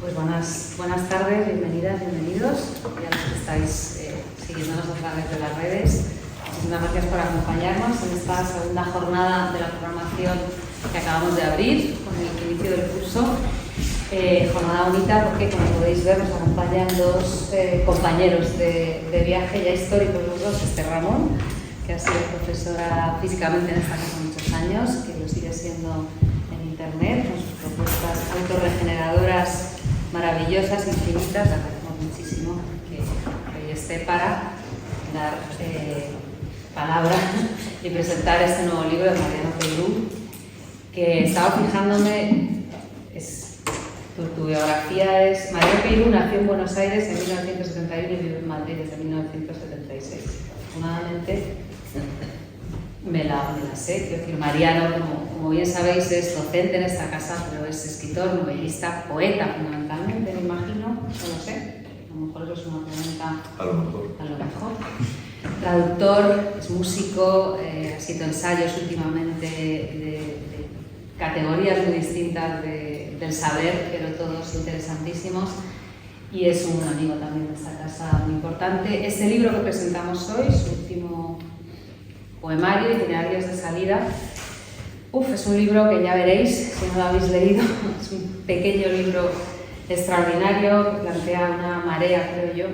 Pues buenas tardes, bienvenidas, bienvenidos y a los que estáis siguiéndonos a través de las redes. Muchísimas gracias por acompañarnos en esta segunda jornada de la programación que acabamos de abrir con el inicio del curso. Jornada bonita porque, como podéis ver, nos acompañan dos compañeros de viaje ya históricos, los dos. Ramón, que ha sido profesora físicamente en esta casa muchos años, que lo sigue siendo en internet, con sus propuestas autorregeneradoras maravillosas, infinitas. Le agradecemos muchísimo que hoy esté para dar palabra y presentar este nuevo libro de Mariano Peirú, que estaba fijándome. Tu biografía es... Mariano Peirú nació en Buenos Aires en 1971 y vive en Madrid desde 1976. Afortunadamente me la sé. Quiero decir, Mariano, como bien sabéis, es docente en esta casa, pero es escritor, novelista, poeta fundamentalmente, me imagino. No lo sé. A lo mejor eso es una pregunta. A lo mejor. Traductor, es músico, ha escrito ensayos últimamente de categorías muy distintas del saber, pero todos interesantísimos, y es un amigo también de esta casa muy importante. Este libro que presentamos hoy, su último poemario, Itinerarios de salida, es un libro que ya veréis, si no lo habéis leído, es un pequeño libro extraordinario que plantea una marea, creo yo,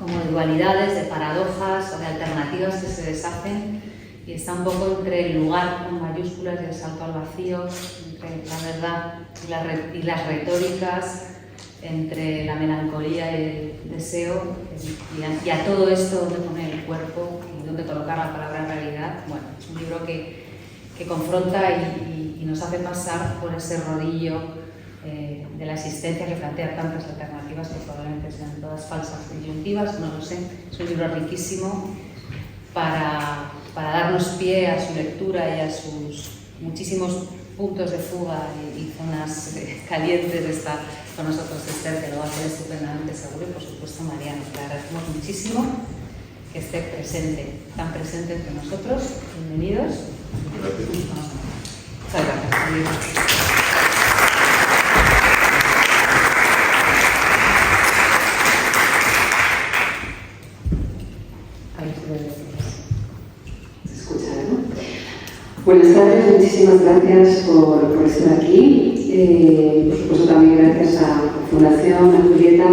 como de dualidades, de paradojas o de alternativas que se deshacen, y está un poco entre el lugar con mayúsculas y el salto al vacío, entre la verdad y las retóricas, entre la melancolía y el deseo, y a todo esto donde poner el cuerpo y donde colocar la palabra realidad. Bueno, es un libro que confronta y nos hace pasar por ese rodillo de la existencia, que plantea tantas alternativas que probablemente sean todas falsas disyuntivas, no lo sé. Es un libro riquísimo para darnos pie a su lectura y a sus muchísimos puntos de fuga y zonas calientes. Está con nosotros Esther, que lo va a hacer estupendamente seguro, y por supuesto Mariano. Le agradecemos muchísimo que esté presente, tan presente entre nosotros. Bienvenidos. Gracias. Muchas gracias. Buenas tardes, muchísimas gracias por estar aquí. Por supuesto también gracias a la Fundación, a Julieta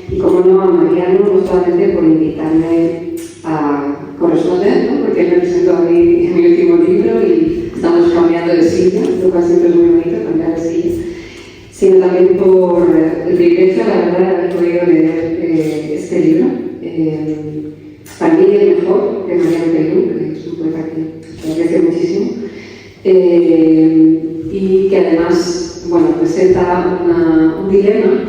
y, como no, a Mariano, no solamente por invitarme a corresponder, ¿no? Porque me presento a mí en mi último libro y estamos cambiando de silla, lo cual siempre es muy bonito, cambiar de silla, sino también por el privilegio, la verdad, de haber podido leer este libro. Para mí el mejor de Mariano Peirú, que es un poeta que aprecio muchísimo, y que además, bueno, presenta un dilema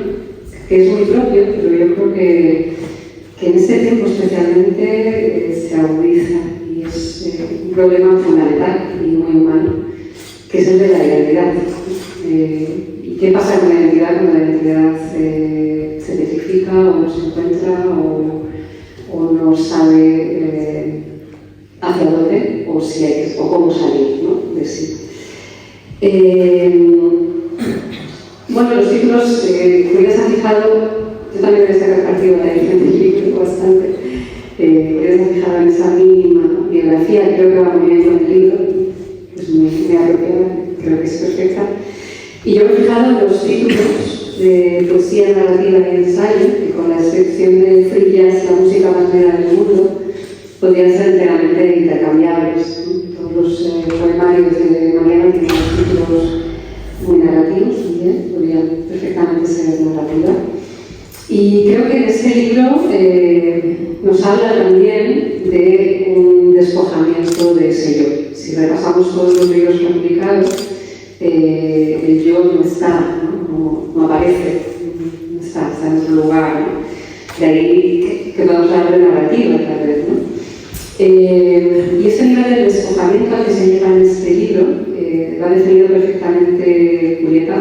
que es muy propio, pero yo creo que en este tiempo especialmente se agudiza, y es un problema fundamental y muy humano, que es el de la identidad. ¿Y qué pasa con la identidad cuando la identidad se identifica o no se encuentra o no sabe hacia dónde o cómo salir, ¿no? De sí? Bueno, los títulos, Julia se ha fijado, yo también voy a sacar partido de la edición del libro bastante, Julia se ha fijado en esa mínima biografía, creo que va muy bien con el libro, es muy apropiada, creo que es perfecta. Y yo me he fijado en los títulos de poesía, narrativa y ensayo, que con la excepción de free jazz, la música más bella del mundo, podrían ser enteramente intercambiables. Todos los poemarios de Mariano tienen títulos muy narrativos, también podrían perfectamente ser narrativa. Y creo que en este libro nos habla también de un despojamiento de ese yo. Si repasamos todos los libros que ha publicado, el yo no está, no aparece, no está en otro lugar, ¿no? De ahí que podemos hablar de narrativa, tal vez, ¿no? Y ese nivel de despojamiento al que se llega en este libro lo ha definido perfectamente Julieta,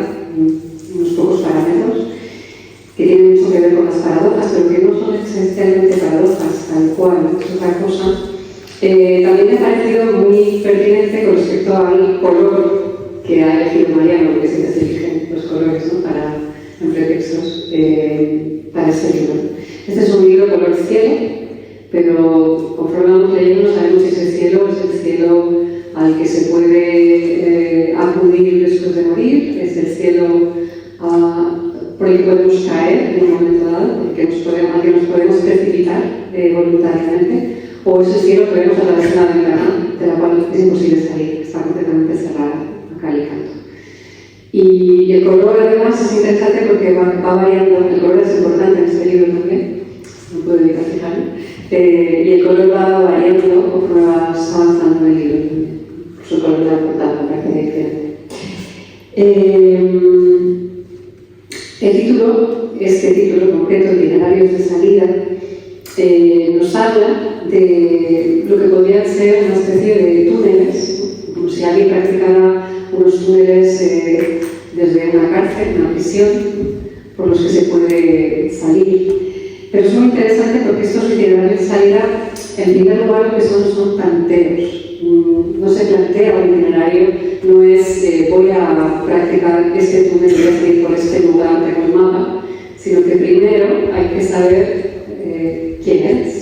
unos pocos parámetros que tienen mucho que ver con las paradojas, pero que no son esencialmente paradojas, tal cual, es otra cosa. También me ha parecido muy pertinente con respecto al color que ha elegido Mariano, porque siempre se eligen los colores, ¿no? en pretextos para este libro. Este es un libro color cielo, pero conforme vamos leyendo no sabemos si ese cielo es el cielo al que se puede acudir después de morir, es el cielo por el que podemos caer en un momento dado, al que nos podemos precipitar voluntariamente, o es el cielo que vemos a través de una ventana de la cual es imposible salir, está completamente cerrada a cal y canto. Y el color además es interesante porque va variando, el color es importante en este libro también, no puedo evitar fijarme, y el color va variando conforme vas avanzando en el libro también. Su color de la portada me parece diferente. El título, este título concreto, Itinerarios de salida, nos habla de lo que podrían ser una especie de túneles, como si alguien practicara unos túneles desde una cárcel, una prisión, por los que se puede salir. Pero es muy interesante porque estos itinerarios de salida, en primer lugar, lo que son tanteos. No se plantea un itinerario, no es voy a practicar este túnel, voy a salir por este lugar, tengo el mapa, sino que primero hay que saber quién eres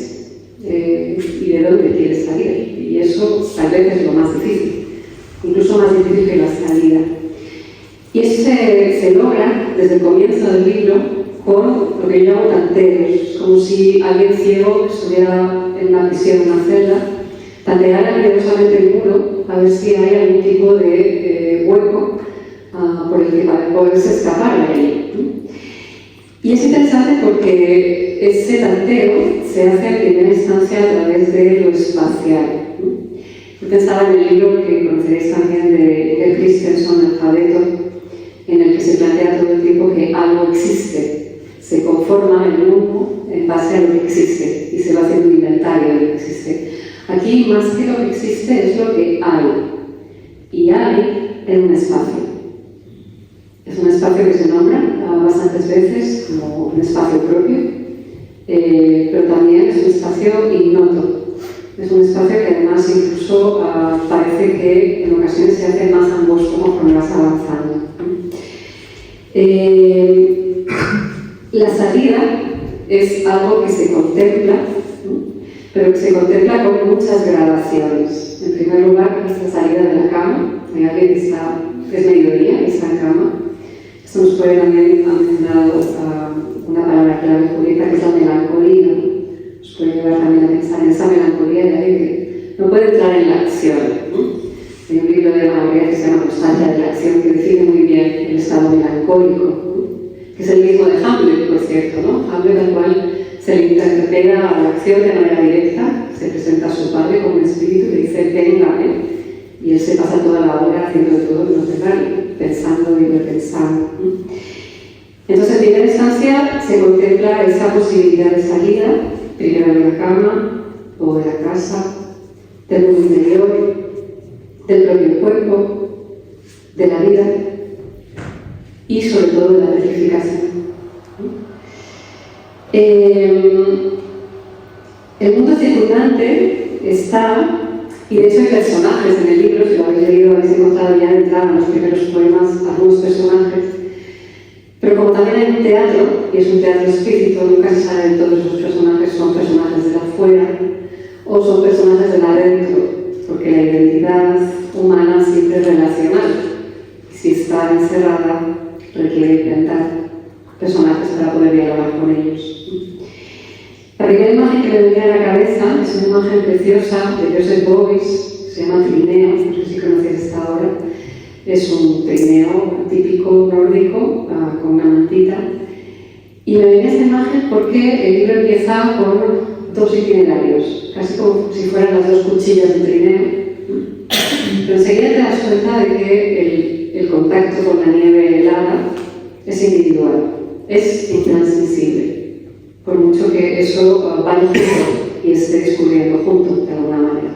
y de dónde quieres salir. Y eso tal vez es lo más difícil, incluso más difícil que la salida. Y eso se logra desde el comienzo del libro con lo que yo llamo tanteos, como si alguien ciego estuviera en una prisión, en una celda, tantear cuidadosamente el muro a ver si hay algún tipo de hueco por el que poderse escapar de ahí. Y es interesante porque ese tanteo se hace en primera instancia a través de lo espacial. Yo pensaba en el libro que conoceréis también de Christensen, Alfabeto, en el que se plantea todo el tiempo que algo existe, se conforma el mundo en base a lo que existe y se va haciendo un inventario de lo que existe. Aquí, más que lo que existe, es lo que hay. Y hay en un espacio. Es un espacio que se nombra bastantes veces como un espacio propio, pero también es un espacio ignoto. Es un espacio que además incluso parece que en ocasiones se hace más angosto conforme vas avanzando. La salida es algo que se contempla, pero que se contempla con muchas gradaciones. En primer lugar, esta salida de la cama. Hay alguien que es mediodía y está en cama. Esto nos puede también, ha mencionado una palabra clave, Julieta, que es la melancolía. Nos puede llevar también a pensar en esa melancolía de alguien que no puede entrar en la acción. Hay un libro de María que se llama Nostalgia de la acción, que define muy bien el estado melancólico, que es el mismo de Hamlet, por cierto, ¿no? Hamlet, al cual se le interpela a la acción de manera directa, se presenta a su padre como un espíritu que dice, venga, y él se pasa toda la hora haciendo de todo lo contrario, pensando y repensando. Entonces, en primera instancia, se contempla esa posibilidad de salida, primero de la cama o de la casa, del mundo interior, del propio cuerpo, de la vida y sobre todo de la verificación. El mundo circundante está, y de hecho hay personajes en el libro, si lo habéis leído habéis encontrado ya de entrada en los primeros poemas algunos personajes, pero como también hay un teatro, y es un teatro espíritu, nunca se sabe de todos esos personajes, son personajes de la afuera o son personajes de la adentro, porque la identidad humana siempre es relacional. Si está encerrada, requiere inventar personajes para poder dialogar con ellos. La primera imagen que me venía a la cabeza es una imagen preciosa de Joseph Beuys, se llama Trineo, no sé si conocéis esta obra. Es un trineo típico nórdico con una mantita. Y me venía esta imagen porque el libro empieza con dos itinerarios, casi como si fueran las dos cuchillas del trineo. Pero enseguida te das cuenta de que el contacto con la nieve helada es individual, es intransmisible, por mucho que eso vaya junto y esté descubriendo junto de alguna manera.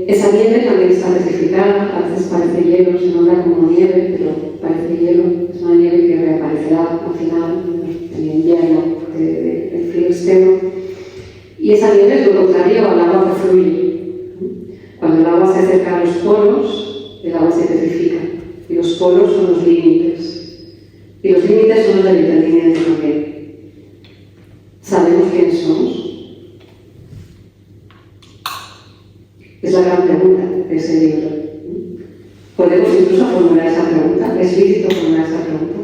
Esa nieve también está petrificada, a veces parece hielo, se nombra como nieve, pero parece hielo, es una nieve que reaparecerá al final en el invierno del frío extremo. Y esa nieve es lo contrario al agua que fluye. Cuando el agua se acerca a los polos, el agua se petrifica. Y los polos son los límites Y los límites son los del entendimiento también. ¿Sabemos quiénes somos? Es la gran pregunta de ese libro. Podemos incluso formular esa pregunta, es lícito formular esa pregunta.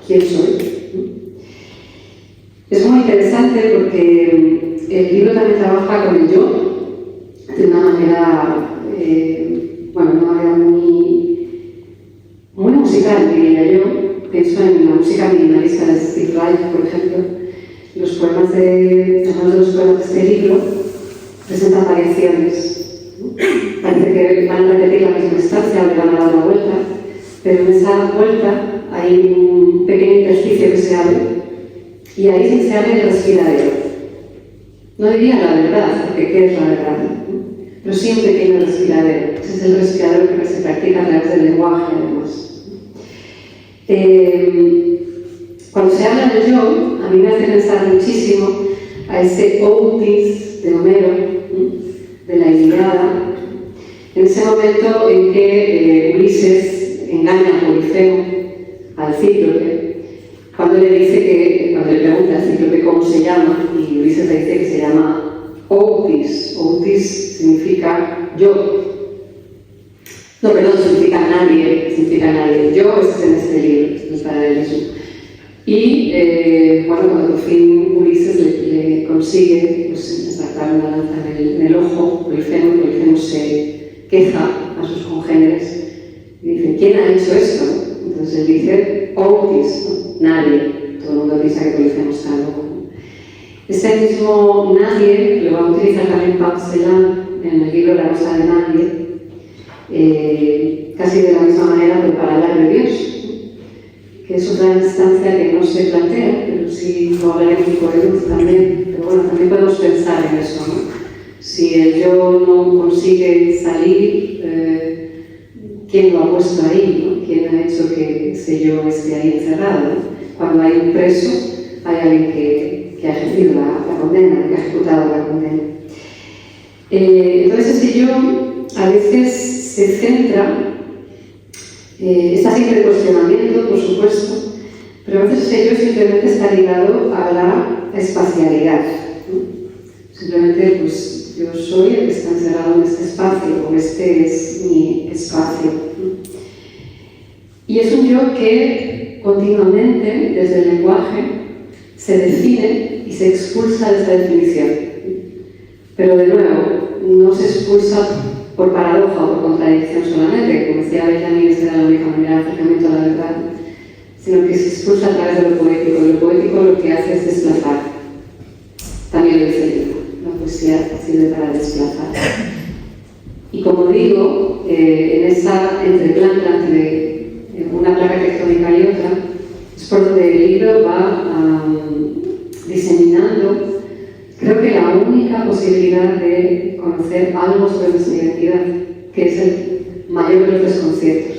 ¿Quién soy? Es muy interesante porque el libro también trabaja con el yo de una manera, muy musical, diría yo. Pienso en la música minimalista de Steve Reich, por ejemplo. Algunos de los poemas de este libro presentan variaciones. Parece que van a repetir la misma estancia o le van a dar la vuelta, pero en esa vuelta hay un pequeño intersticio que se abre y ahí se abre el respiradero. No diría la verdad, porque ¿qué es la verdad? Pero sí un pequeño respiradero. Ese es el respiradero que se practica a través del lenguaje, además. Cuando se habla del yo, a mí me hace pensar muchísimo a ese Otis de Homero, de la Ilíada, en ese momento en que Ulises engaña a Polifemo, al Cíclope, cuando le pregunta al Cíclope cómo se llama, y Ulises le dice que se llama Otis. Otis significa yo. No, perdón, significa nadie. Yo es en este libro, es el paralelismo. Y cuando por fin Ulises le consigue ensartar una lanza en el ojo, Polifemo se queja a sus congéneres y dice: ¿quién ha hecho esto? Entonces él dice: Otis, ¿no? Nadie. Todo el mundo piensa que Polifemo está loco. Ese mismo nadie lo va a utilizar también Pau Celan en el libro La Rosa de Nadie, casi de la misma manera, pero para hablar de Dios, que es otra instancia que no se plantea, pero sí lo hablaré un poco de luz también. Pero bueno, también podemos pensar en eso, ¿no? Si el yo no consigue salir, ¿quién lo ha puesto ahí? ¿No? ¿Quién ha hecho que ese yo esté ahí encerrado? ¿No? Cuando hay un preso, hay alguien que ha ejercido la condena, que ha ejecutado la condena. Entonces ese yo a veces se centra, está siempre en cuestionamiento, por supuesto, pero a veces ese yo simplemente está ligado a la espacialidad, ¿no? Simplemente, pues, yo soy el que está encerrado en este espacio, o este es mi espacio, ¿no? Y es un yo que continuamente, desde el lenguaje, se define y se expulsa de esta definición. Pero de nuevo, no se expulsa por paradoja o por contradicción solamente, como decía Benjamin, esa era la única manera de acercamiento a la verdad, sino que se expulsa a través de lo poético. Y lo poético lo que hace es desplazar. También lo dice el libro, la poesía sirve para desplazar. Y como digo, en esa entreplanta entre una placa tectónica y otra, es por donde el libro va diseminando, creo que la única posibilidad de conocer algo sobre nuestra identidad, que es el mayor de los desconciertos,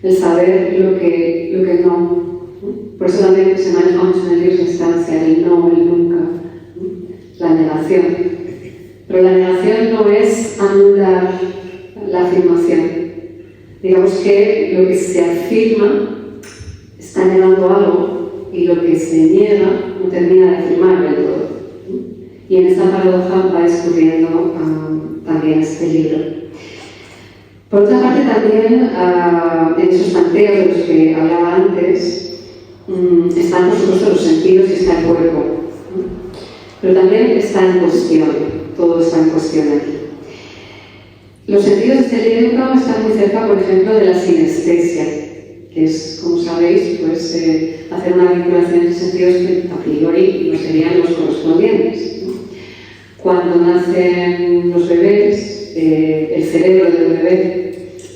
el saber lo que no. Por eso también se maneja mucho en el libro esa instancia, el no, el nunca, la negación. Pero la negación no es anular la afirmación. Digamos que lo que se afirma está negando algo y lo que se niega no termina de afirmar del todo. Y en esta paradoja va descubriendo también este libro. Por otra parte, también en esos planteos de los que hablaba antes, están por supuesto los sentidos y está el cuerpo. Pero también está en cuestión, todo está en cuestión aquí. Los sentidos de este libro están muy cerca, por ejemplo, de la sinestesia, que es, como sabéis, pues, hacer una vinculación entre sentidos que a priori no serían los correspondientes, ¿no? Cuando nacen los bebés, el cerebro del bebé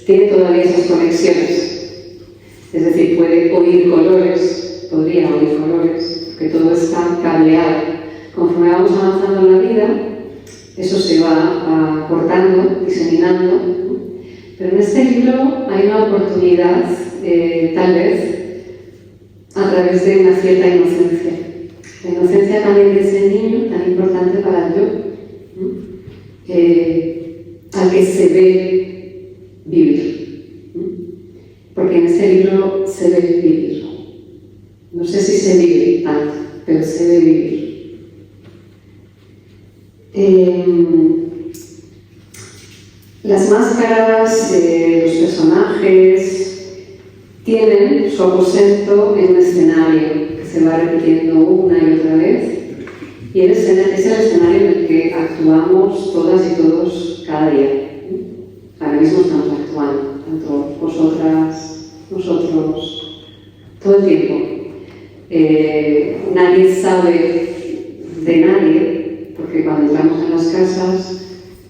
tiene todavía esas conexiones, es decir, puede oír colores, podría oír colores, porque todo está cableado. Conforme vamos avanzando en la vida, eso se va cortando, diseminando, ¿no? Pero en este libro hay una oportunidad, tal vez, a través de una cierta inocencia. La inocencia también de ese niño, tan importante para el yo, ¿no? Al que se ve vivir, ¿no? Porque en ese libro se ve vivir. Las máscaras, los personajes tienen su aposento en un escenario que se va repitiendo una y otra vez, y es el escenario en el que actuamos todas y todos cada día. Ahora mismo estamos actuando, tanto vosotras, nosotros, todo el tiempo. Nadie sabe de nadie, porque cuando entramos en las casas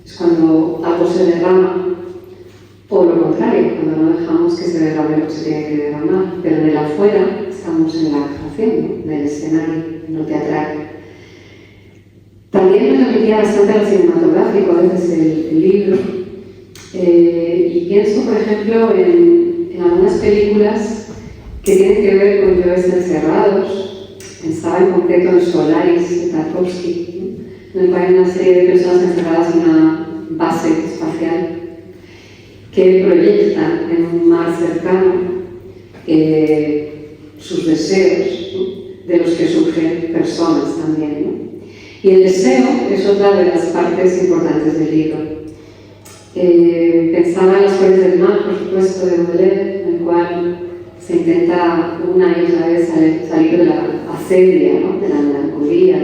es cuando algo se derrama, o lo contrario, cuando no dejamos que se derrame lo que se tiene que derramar. Pero en el afuera estamos en la actuación, en el escenario, en lo teatral. También me remitía bastante al cinematográfico, a veces el libro, y pienso, por ejemplo, en algunas películas que tienen que ver con lluvias encerrados. Pensaba en concreto en Solaris, de Tarkovsky, en el cual hay una serie de personas encerradas en una base espacial que proyectan en un mar cercano sus deseos, ¿no?, de los que surgen personas también, ¿no? Y el deseo es otra de las partes importantes del libro. Pensaba en Las flores del mar, por supuesto, de Baudelaire, en el cual se intenta una y otra vez salir de la acedia, ¿no?, de la melancolía,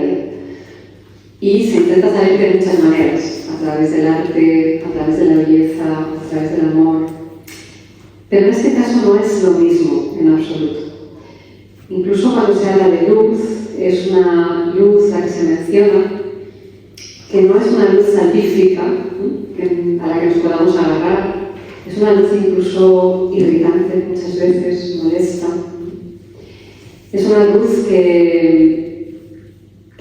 y se intenta salir de muchas maneras, a través del arte, a través de la belleza, a través del amor. Pero en este caso no es lo mismo en absoluto. Incluso cuando se habla de luz, es una luz la que se menciona, que no es una luz salvífica, ¿no?, a la que nos podamos agarrar. Es una luz incluso irritante, muchas veces molesta. Es una luz que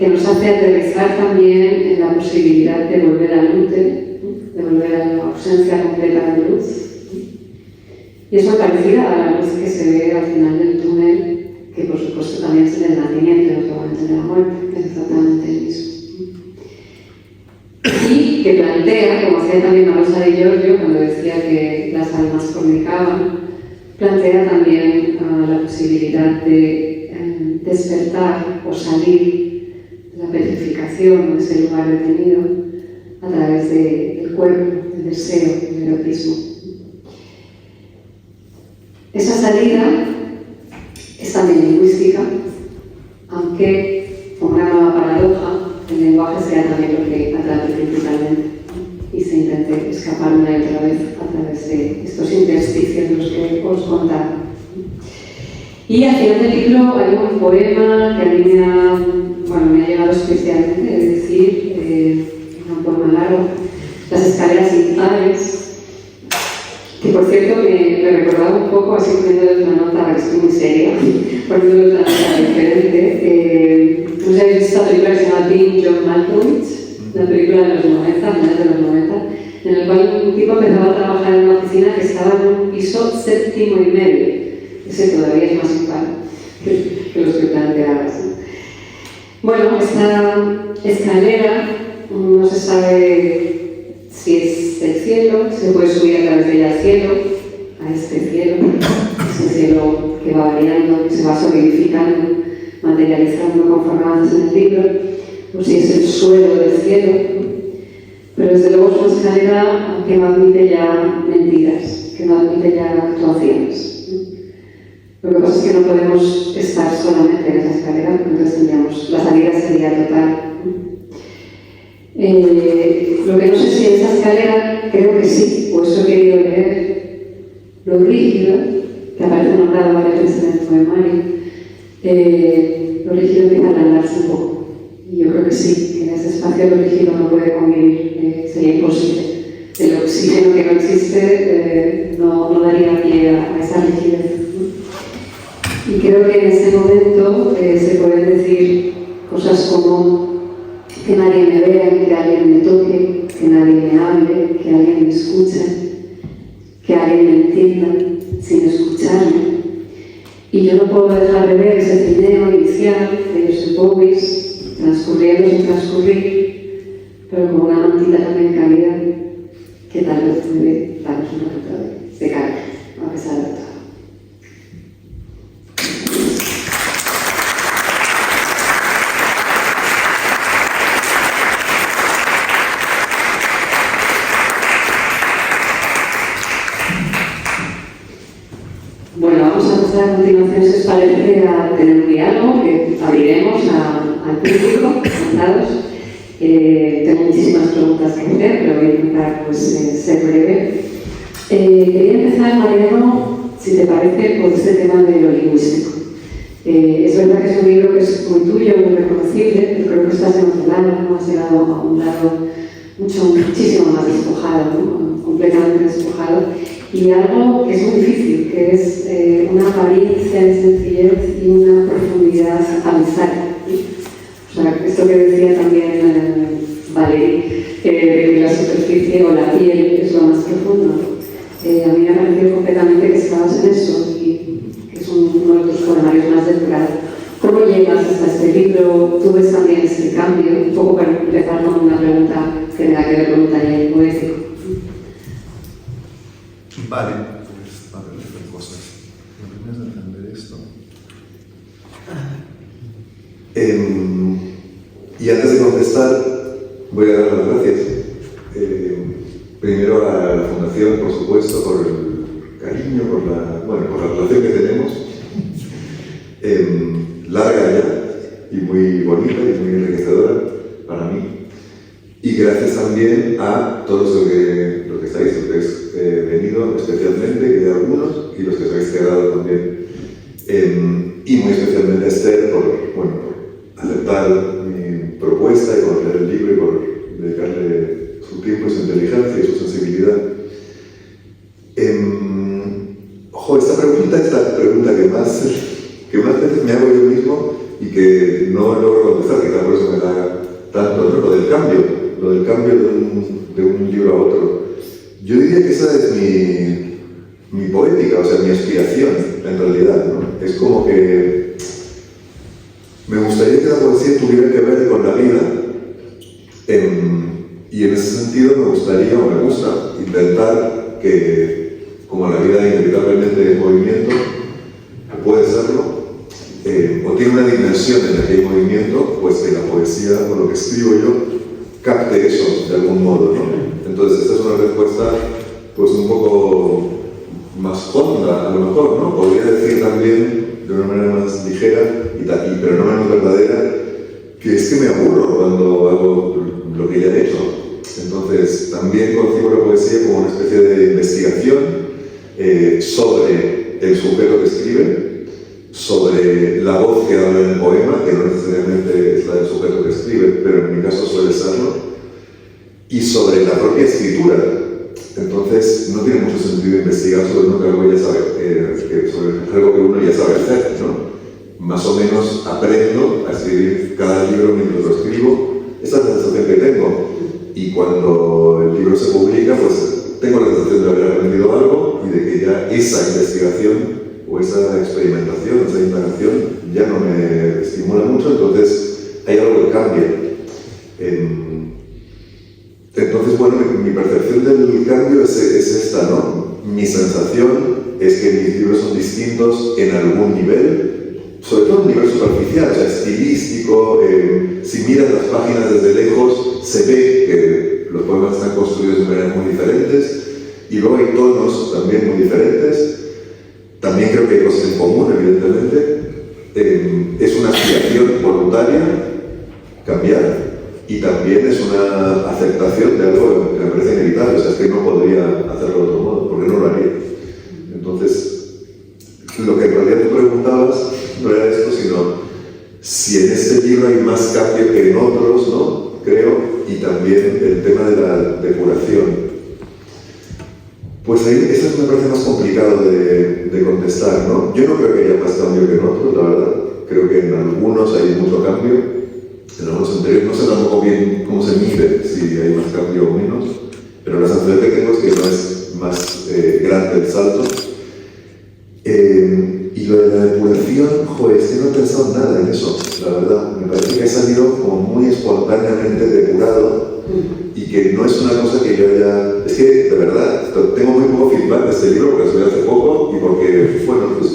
nos hace aterrizar también en la posibilidad de volver al útero, de volver a la ausencia completa de luz. Y es muy parecida a la luz que se ve al final del túnel, que por supuesto también es el nacimiento y otro momento de la muerte, que es exactamente el mismo. Y que plantea, como hacía también Rosa Di Giorgio cuando decía que las almas fornicaban, plantea también la posibilidad de despertar o salir de la petrificación, de ese lugar detenido, a través del cuerpo, del deseo, del erotismo. Esa salida es también lingüística, aunque, como una nueva paradoja, el lenguaje sea también lo que atrae principalmente y se intente escapar una y otra vez a través de estos intersticios de los que os contaba. Y al final del libro hay un poema que a mí me ha llegado especialmente, es decir, un poema largo, Las escaleras impares, que por cierto me recordaba un poco, así poniéndoles una nota, que estoy muy seria, poniéndoles una nota diferente. No sé si habéis visto esta película que se llama Being John Malkovich, una película de los 90, finales de los 90, en el cual un tipo empezaba a trabajar en una oficina que estaba en un piso 7.5. Ese todavía es más impar que los que planteabas, ¿no? Bueno, esta escalera no se sabe si es el cielo, se puede subir a través de ella al cielo, a este cielo, ese cielo que va variando, que se va solidificando, materializando conforme avanzas en el libro, o si es el suelo del cielo, ¿no? Pero desde luego es una escalera que no admite ya mentiras, que no admite ya actuaciones, ¿no? Lo que pasa es que no podemos estar solamente en esa escalera, porque entonces tendríamos, la salida sería total. Lo que no sé si en esa escalera, creo que sí, o eso he querido leer, lo rígido, que aparece nombrado varias veces en el poemario, lo rígido empieza a alargarse un poco. Y yo creo que sí, que en ese espacio lo rígido no puede convivir, sería imposible. El oxígeno que no existe no daría pie a esa rigidez. Y creo que en ese momento se pueden decir cosas como que nadie me vea, que alguien me toque, que nadie me hable, que alguien me escuche, que alguien me entienda sin escucharme. Y yo no puedo dejar de ver ese trineo inicial de Joseph Bowis, transcurriendo sin transcurrir, pero con una mantita también caída que tal vez puede darnos un momento de calma, a pesar de todo. parece a tener un diálogo que abriremos al público, encantados. Tengo muchísimas preguntas que hacer, pero voy a intentar pues, ser breve. Quería empezar, Mariano, si te parece, por este tema de lo lingüístico. Es verdad que es un libro que es muy tuyo, muy reconocible, pero creo que estás en otro lado, ¿no? Has llegado a un lado muchísimo más despojado, ¿no? Completamente despojado. Y algo que es muy difícil, que es una apariencia de sencillez y una profundidad avanzada. O sea, esto que decía también Valerie, que la superficie o la piel es lo más profundo. A mí me ha parecido completamente que estabas en eso y que es uno de tus poemarios más depurados. ¿Cómo llegas hasta este libro? ¿Tú ves también este cambio? Un poco para empezar con una pregunta que tenga que ver con un taller poético. Vale, pues a ver, hacer cosas. Lo primero es entender esto. Y antes de contestar, voy a dar las gracias. Primero a la Fundación, por supuesto, por el cariño, por la relación que tenemos. Larga ya, y muy bonita y muy enriquecedora para mí. Y gracias también a todos los que estáis, los que habéis venido especialmente, que hay algunos, y los que os habéis quedado también. Y muy especialmente a Esther por aceptar mi propuesta y por leer el libro y por dedicarle su tiempo y su inteligencia y su sensibilidad. Esta pregunta es la pregunta que unas veces me hago yo mismo y que no logro contestar, quizá por eso me da tanto, ¿no? Lo del cambio de un libro a otro. Yo diría que esa es mi poética, o sea, mi aspiración, en realidad, ¿no? Es como que me gustaría que la poesía tuviera que ver con la vida, y en ese sentido me gustaría, o me gusta, intentar que, como la vida inevitablemente es movimiento, que puede serlo, o tiene una dimensión en la que hay movimiento, pues que la poesía, o lo que escribo yo, capte eso de algún modo, ¿no? Entonces esta es una respuesta pues un poco más honda, a lo mejor, ¿no? Podría decir también, de una manera más ligera, pero no menos verdadera, que es que me aburro cuando hago lo que ya he hecho. Entonces también concibo la poesía como una especie de investigación sobre el sujeto que escribe, sobre la voz que habla en el poema, que no necesariamente es la del sujeto que escribe, pero en mi caso suele serlo, y sobre la propia escritura. Entonces no tiene mucho sentido investigar sobre algo sobre algo que uno ya sabe hacer, ¿no? Más o menos aprendo a escribir cada libro mientras lo escribo. Esa es la sensación que tengo. Y cuando el libro se publica, pues tengo la sensación de haber aprendido algo y de que ya esa investigación o esa experimentación, esa indagación ya no me estimula mucho, entonces hay algo que cambia. Entonces, bueno, mi percepción del cambio es esta, ¿no? Mi sensación es que mis libros son distintos en algún nivel, sobre todo en un nivel superficial, o sea, estilístico. Si miras las páginas desde lejos, se ve que los poemas están construidos de maneras muy diferentes, y luego hay tonos también muy diferentes. También creo que hay cosas en común, evidentemente. Es una aspiración voluntaria cambiar, y también es una aceptación de algo que me parece inevitable. O sea, es que no podría hacerlo de otro modo, porque no lo haría. Entonces, lo que en realidad tú preguntabas no era esto, sino si en este libro hay más cambio que en otros, ¿no? Creo, y también el tema de la depuración. Pues ahí eso me parece más complicado de contestar, ¿no? Yo no creo que haya más cambio que en otros, la verdad. Creo que en algunos hay mucho cambio, en algunos anteriores. No sé tampoco bien cómo se mide, si hay más cambio o menos, pero la sensación que tengo es que no es más grande el salto. Y lo de la depuración, es que no he pensado nada en eso, la verdad. Me parece que ha salido como muy espontáneamente depurado, y que no es una cosa que yo haya... Es que, de verdad, tengo muy poco feedback de este libro porque lo subí hace poco y porque, bueno, pues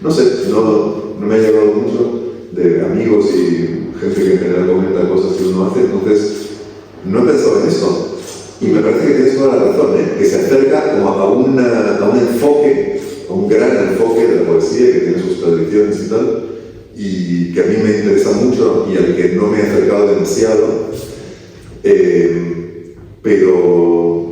no sé, no me ha llegado mucho de amigos y gente que en general comenta cosas que uno hace, entonces no he pensado en eso. Y me parece que tienes toda la razón, que se acerca como a un enfoque un gran enfoque de la poesía que tiene sus tradiciones y tal, y que a mí me interesa mucho y al que no me he acercado demasiado, pero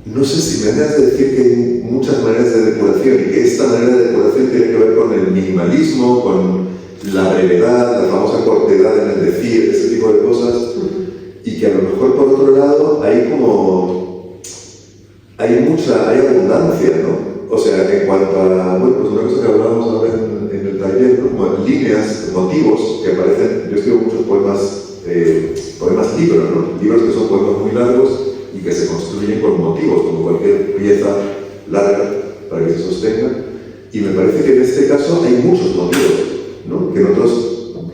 no sé si me hagas decir que hay muchas maneras de depuración y que esta manera de depuración tiene que ver con el minimalismo, con la brevedad, la famosa cortedad en el decir, ese tipo de cosas, y que a lo mejor por otro lado hay abundancia, ¿no? O sea, en cuanto a, bueno, pues una cosa que hablábamos ahora en el taller, ¿no? Como líneas, motivos que aparecen. Yo escribo muchos poemas libros, ¿no? Libros que son poemas muy largos y que se construyen con motivos, como cualquier pieza larga para que se sostenga. Y me parece que en este caso hay muchos motivos, ¿no? Que en otros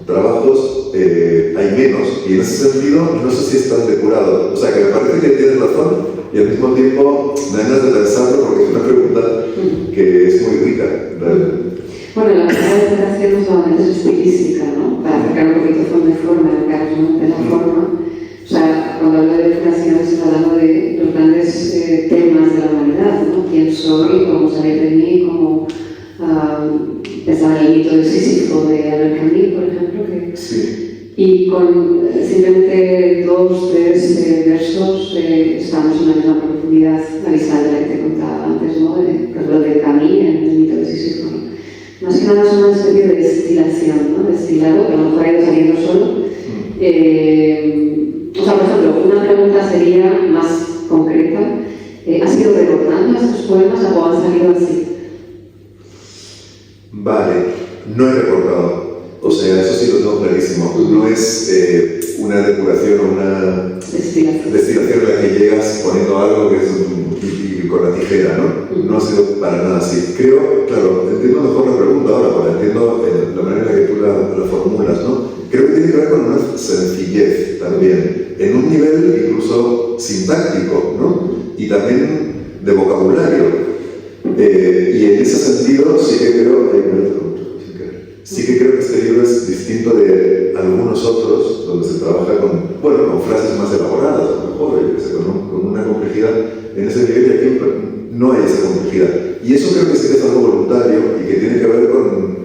trabajos hay menos, y en ese sentido no sé si estás depurado. O sea, que me parece que tienes razón y al mismo tiempo me dan ganas de pensarlo porque es una pregunta que es muy rica, realmente. Bueno, la primera depuración no solamente es estilística, ¿no? Para acercar un poquito de forma, de la forma. O sea, cuando hablo de depuración estoy hablando de los grandes temas de la humanidad, ¿no? ¿Quién soy? ¿Cómo salir de mí? ¿Cómo pensar en el mito de Sísifo de Albert Camus, por ejemplo? Que... Sí. Y con simplemente 2, 3 versos estamos en la misma profundidad abisal de la que te contaba antes, ¿no? Lo de Camus en el mito de Sísifo. Más que nada es una especie de destilación, ¿no? Destilado, que a lo mejor ha ido saliendo solo. O sea, por ejemplo, una pregunta sería más concreta. ¿Has ido recortando estos poemas o han salido así? Vale, no he recortado. O sea, eso sí lo tengo clarísimo. No es una depuración o una destilación en la que llegas poniendo algo que es con la tijera, ¿no? No ha sido para nada así. Creo, claro, entiendo mejor la pregunta ahora, porque entiendo la manera en la que tú la formulas, ¿no? Creo que tiene que ver con una sencillez también, en un nivel incluso sintáctico, ¿no? Y también de vocabulario. Y en ese sentido sí que creo que este libro es distinto de algunos otros donde se trabaja con frases más elaboradas, a lo mejor, con una complejidad en ese nivel, y aquí no hay esa complejidad. Y eso creo que sí que es algo voluntario y que tiene que ver con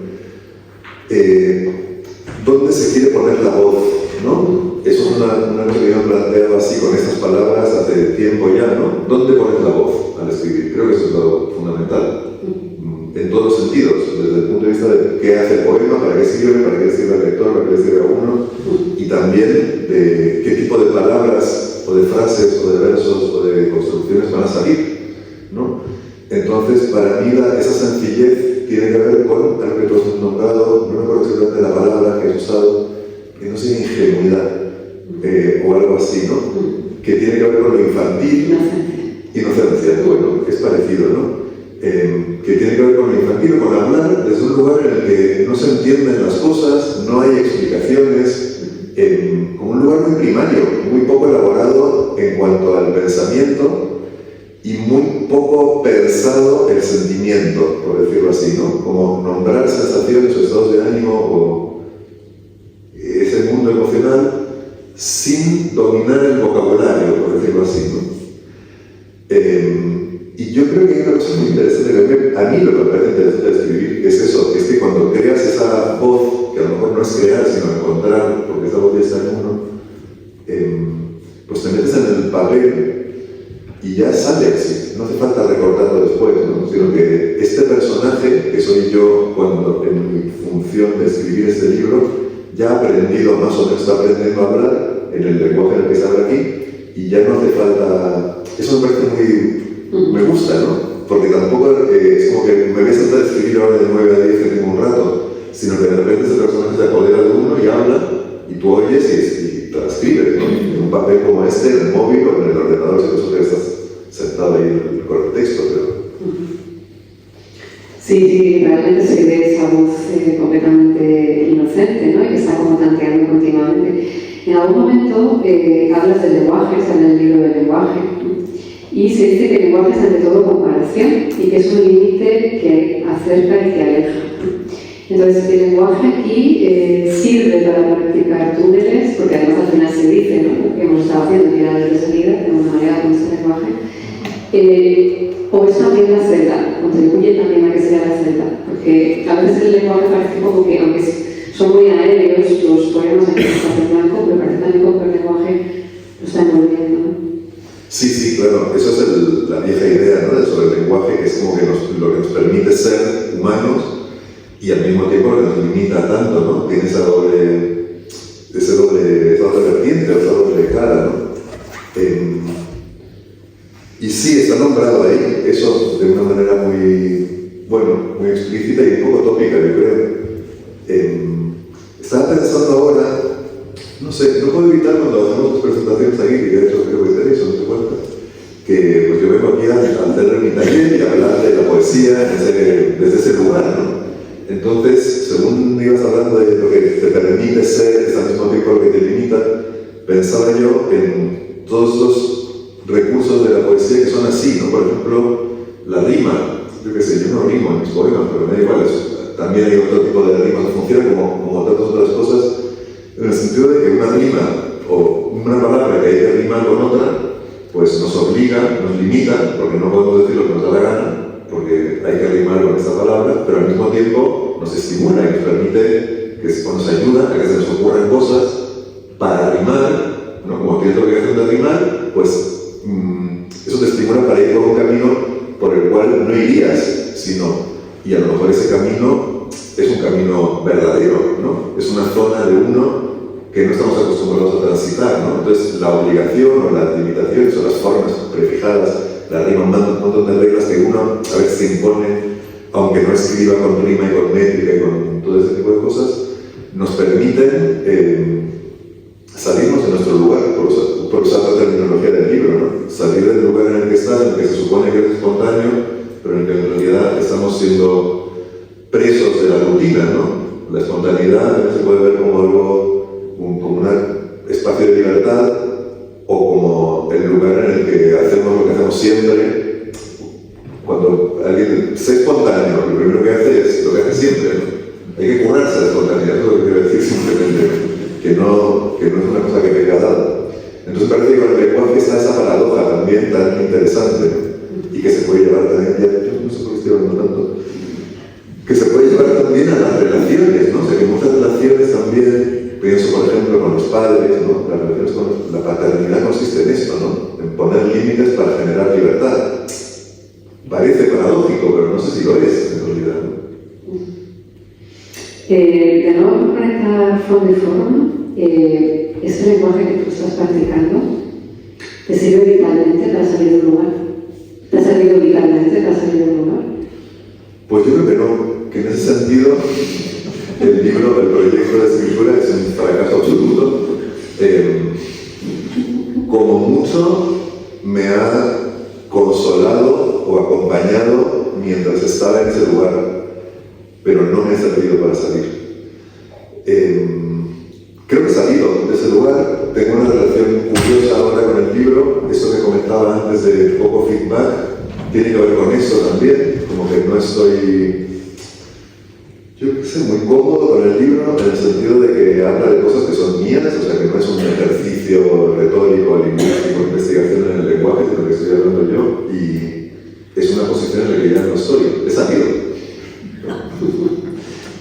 dónde se quiere poner la voz, ¿no? Eso es una cosa que yo he planteado así con estas palabras hace tiempo ya, ¿no? ¿Dónde pones la voz al escribir? Creo que eso es lo fundamental. En todos los sentidos, desde el punto de vista de qué hace el poema, para qué sirve al lector, para qué le sirve a uno, y también de qué tipo de palabras, o de frases, o de versos, o de construcciones van a salir, ¿no? Entonces, para mí, esa sencillez tiene que ver con algo que tú has nombrado, no me acuerdo exactamente la palabra que has usado, que no sé, ingenuidad, o algo así, ¿no? Que tiene que ver con lo infantil, inocencia, bueno, que es parecido, ¿no? Que tiene que ver con lo infantil, con hablar desde un lugar en el que no se entienden las cosas, no hay explicaciones, como un lugar muy primario, muy poco elaborado en cuanto al pensamiento y muy poco pensado el sentimiento, por decirlo así, ¿no? Como nombrar sensaciones o estados de ánimo o ese mundo emocional sin dominar el vocabulario, por decirlo así, ¿no? Y yo creo que hay una cosa muy interesante, que a mí lo que me parece interesante de escribir es eso, es que cuando creas esa voz, que a lo mejor no es crear, sino encontrar, porque esa voz ya está en uno, pues te metes en el papel y ya sale así, no hace falta recordarlo después, ¿no? Sino que este personaje, que soy yo cuando en mi función de escribir este libro, ya ha aprendido, más o menos está aprendiendo a hablar en el lenguaje en el que se habla aquí, y ya no hace falta... Eso me parece me gusta, ¿no? Porque tampoco es como que me voy a sentar a escribir ahora de 9 a 10 que tengo un rato, sino que de repente ese personaje se apodera de uno y habla, y tú oyes y transcribes, ¿no? En un papel como este, en el móvil o en el ordenador, si tú estás sentado ahí con el texto, pero... Sí, realmente se ve esa voz completamente inocente, ¿no? Y que está como tanteando continuamente. En algún momento hablas del lenguaje, está en el libro del lenguaje, y se dice que el lenguaje es ante todo comparación y que es un límite que acerca y que aleja. Entonces, el lenguaje aquí sirve para practicar túneles, porque además al final se dice, ¿no? Lo que hemos estado haciendo, tirar de salida de una manera con ese lenguaje, o es también la celda, contribuye también a que sea la celda, porque a veces el lenguaje parece como que, aunque son muy aéreos, los poemas aquí en blanco, pero parece también como que el lenguaje lo está envolviendo, ¿no? Sí, claro, eso es la vieja idea, ¿no? Sobre el lenguaje, que es como que lo que nos permite ser humanos y al mismo tiempo lo que nos limita tanto, ¿no? Tiene esa doble vertiente, esa doble cara, ¿no? Y sí, está nombrado ahí, eso de una manera muy explícita y un poco tópica, yo creo. Estaba pensando ahora, no sé, no puedo evitar cuando hacemos presentaciones aquí, que de hecho creo que tenéis, ¿no te cuenta? Que pues yo vengo aquí a hacer mi taller y a hablar de la poesía desde ese lugar, ¿no? Entonces, según ibas hablando de lo que te permite ser, es al mismo tiempo lo que te limita, pensaba yo en todos los recursos de la poesía que son así, ¿no? Por ejemplo, la rima. Yo qué sé, yo no rimo en mis poemas, pero me da igual eso. También hay otro tipo de rimas que funcionan como tantas otras cosas, en el sentido de que una rima o una palabra que hay que rimar con otra, pues nos obliga, nos limita, porque no podemos decir lo que nos da la gana, porque hay que rimar con esta palabra, pero al mismo tiempo nos estimula y nos permite, nos ayuda a que se nos ocurran cosas para rimar, ¿no? Como tienes la obligación de rimar, pues eso te estimula para ir por un camino por el cual no irías, y a lo mejor ese camino es un camino verdadero, ¿no? Es una zona de uno que no estamos acostumbrados a transitar, ¿no? Entonces la obligación o las limitaciones o las formas prefijadas, la rima, un montón de reglas que uno a veces se impone, aunque no escriba con rima y con métrica y con todo ese tipo de cosas, nos permiten salirnos de nuestro lugar, por usar la terminología del libro, ¿no? Salir del lugar en el que estás, en el que se supone que es espontáneo, pero en el que en realidad estamos siendo presos de la rutina, ¿no? La espontaneidad a veces se puede ver como algo, como un espacio de libertad, o como el lugar en el que hacemos lo que hacemos siempre. Cuando alguien es espontáneo, lo primero que hace es lo que hace siempre, ¿no? Hay que curarse la espontaneidad, es lo que quiero decir simplemente. Que no es una cosa que venga dada. Entonces parece que con el lenguaje está esa paradoja también tan interesante y que se puede llevar también, yo no sé por qué estoy hablando tanto, que se puede llevar también a las relaciones, ¿no? O sea, que muchas relaciones también, pienso por ejemplo con los padres, ¿no? Las relaciones con la paternidad consiste en esto, ¿no? En poner límites para generar libertad. Parece paradójico, pero no sé si lo es en realidad, ¿no? De nuevo, con esta forma de forma, este lenguaje que tú estás practicando, ¿te sirve vitalmente para salir de un lugar? ¿Te ha servido vitalmente para salir de un lugar? Pues yo creo que no, que en ese sentido el proyecto de escritura es un fracaso absoluto. Como mucho me ha consolado o acompañado mientras estaba en ese lugar, pero no me ha servido para salir. Creo que he salido de ese lugar, tengo una relación curiosa ahora con el libro, eso que comentaba antes de poco feedback, tiene que ver con eso también, como que no estoy, yo qué sé, muy cómodo con el libro, en el sentido de que habla de cosas que son mías, o sea que no es un ejercicio retórico, lingüístico, investigación en el lenguaje, sino que estoy hablando yo, y es una posición en la que ya no estoy, he salido.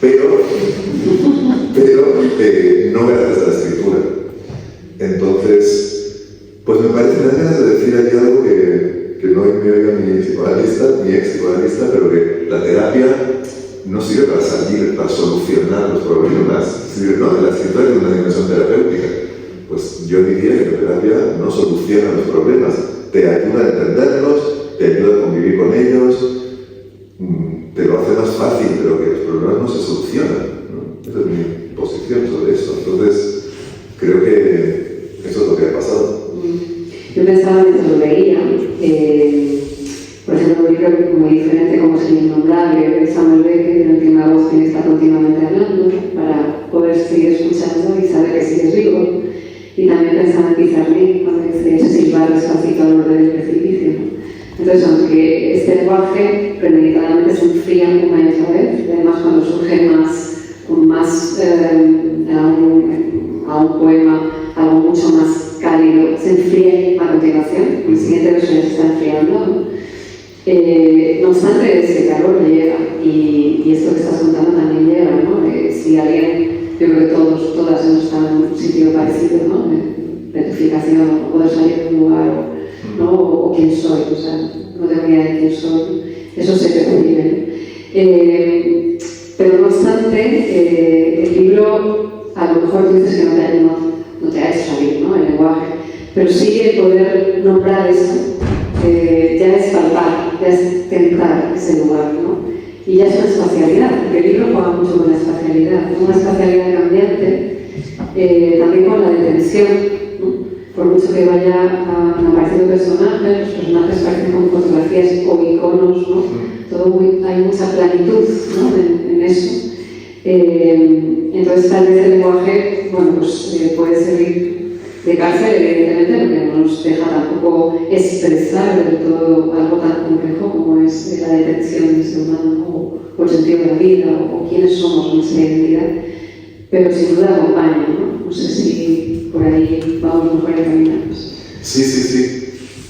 Pero no gracias a la escritura. Entonces, pues me parece, me dan ganas de decir aquí algo que no me oiga mi ex psicoanalista, pero que la terapia no sirve para salir, para solucionar los problemas, sirve, ¿no? La escritura tiene una dimensión terapéutica. Pues yo diría que la terapia no soluciona los problemas, te ayuda a entenderlos, te ayuda a convivir con ellos, te lo hace más fácil, pero que los problemas no se solucionan, ¿no? Esa es mi posición sobre eso. Entonces, creo que eso es lo que ha pasado. Yo pensaba mientras lo veía, por ejemplo, yo creo que muy diferente como es el innombrable de Samuel Beckett, que no tiene una voz que está continuamente hablando para poder seguir escuchando y saber que sigues vivo. Y también pensaba en Pizarnik cuando dice silbar despacito al borde del precipicio. Entonces, aunque este lenguaje premeditadamente se enfría una y otra vez, y además cuando surge a un poema, algo mucho más cálido, se enfría a continuación, el siguiente verso ya se está enfriando, No obstante, ese calor llega y esto que estás contando también llega, ¿no? Si alguien, yo creo que todas hemos estado en un sitio parecido, ¿no? De petrificación, o poder salir de un lugar, ¿no? O quién soy, o sea, no tengo idea de quién soy, eso se percibe. Pero no obstante, el libro, a lo mejor tú dices que no te ha hecho salir, ¿no? El lenguaje, pero sí el poder nombrar eso. Ya es palpar, ya es tentar ese lugar, ¿no? Y ya es una espacialidad, porque el libro juega mucho con la espacialidad, una espacialidad cambiante, también con la detención, ¿no? Por mucho que vaya apareciendo personajes, los personajes parecen como fotografías o iconos, ¿no? Hay mucha planitud, ¿no? en eso. Entonces tal vez el lenguaje, bueno, pues puede servir de cárcel, evidentemente, porque no nos deja tampoco expresar del todo algo tan complejo como es la detención del ser humano, o el sentido de la vida, o quiénes somos, nuestra identidad, pero sin duda acompaña, ¿no? No sé si por ahí vamos mejor encaminados. Sí.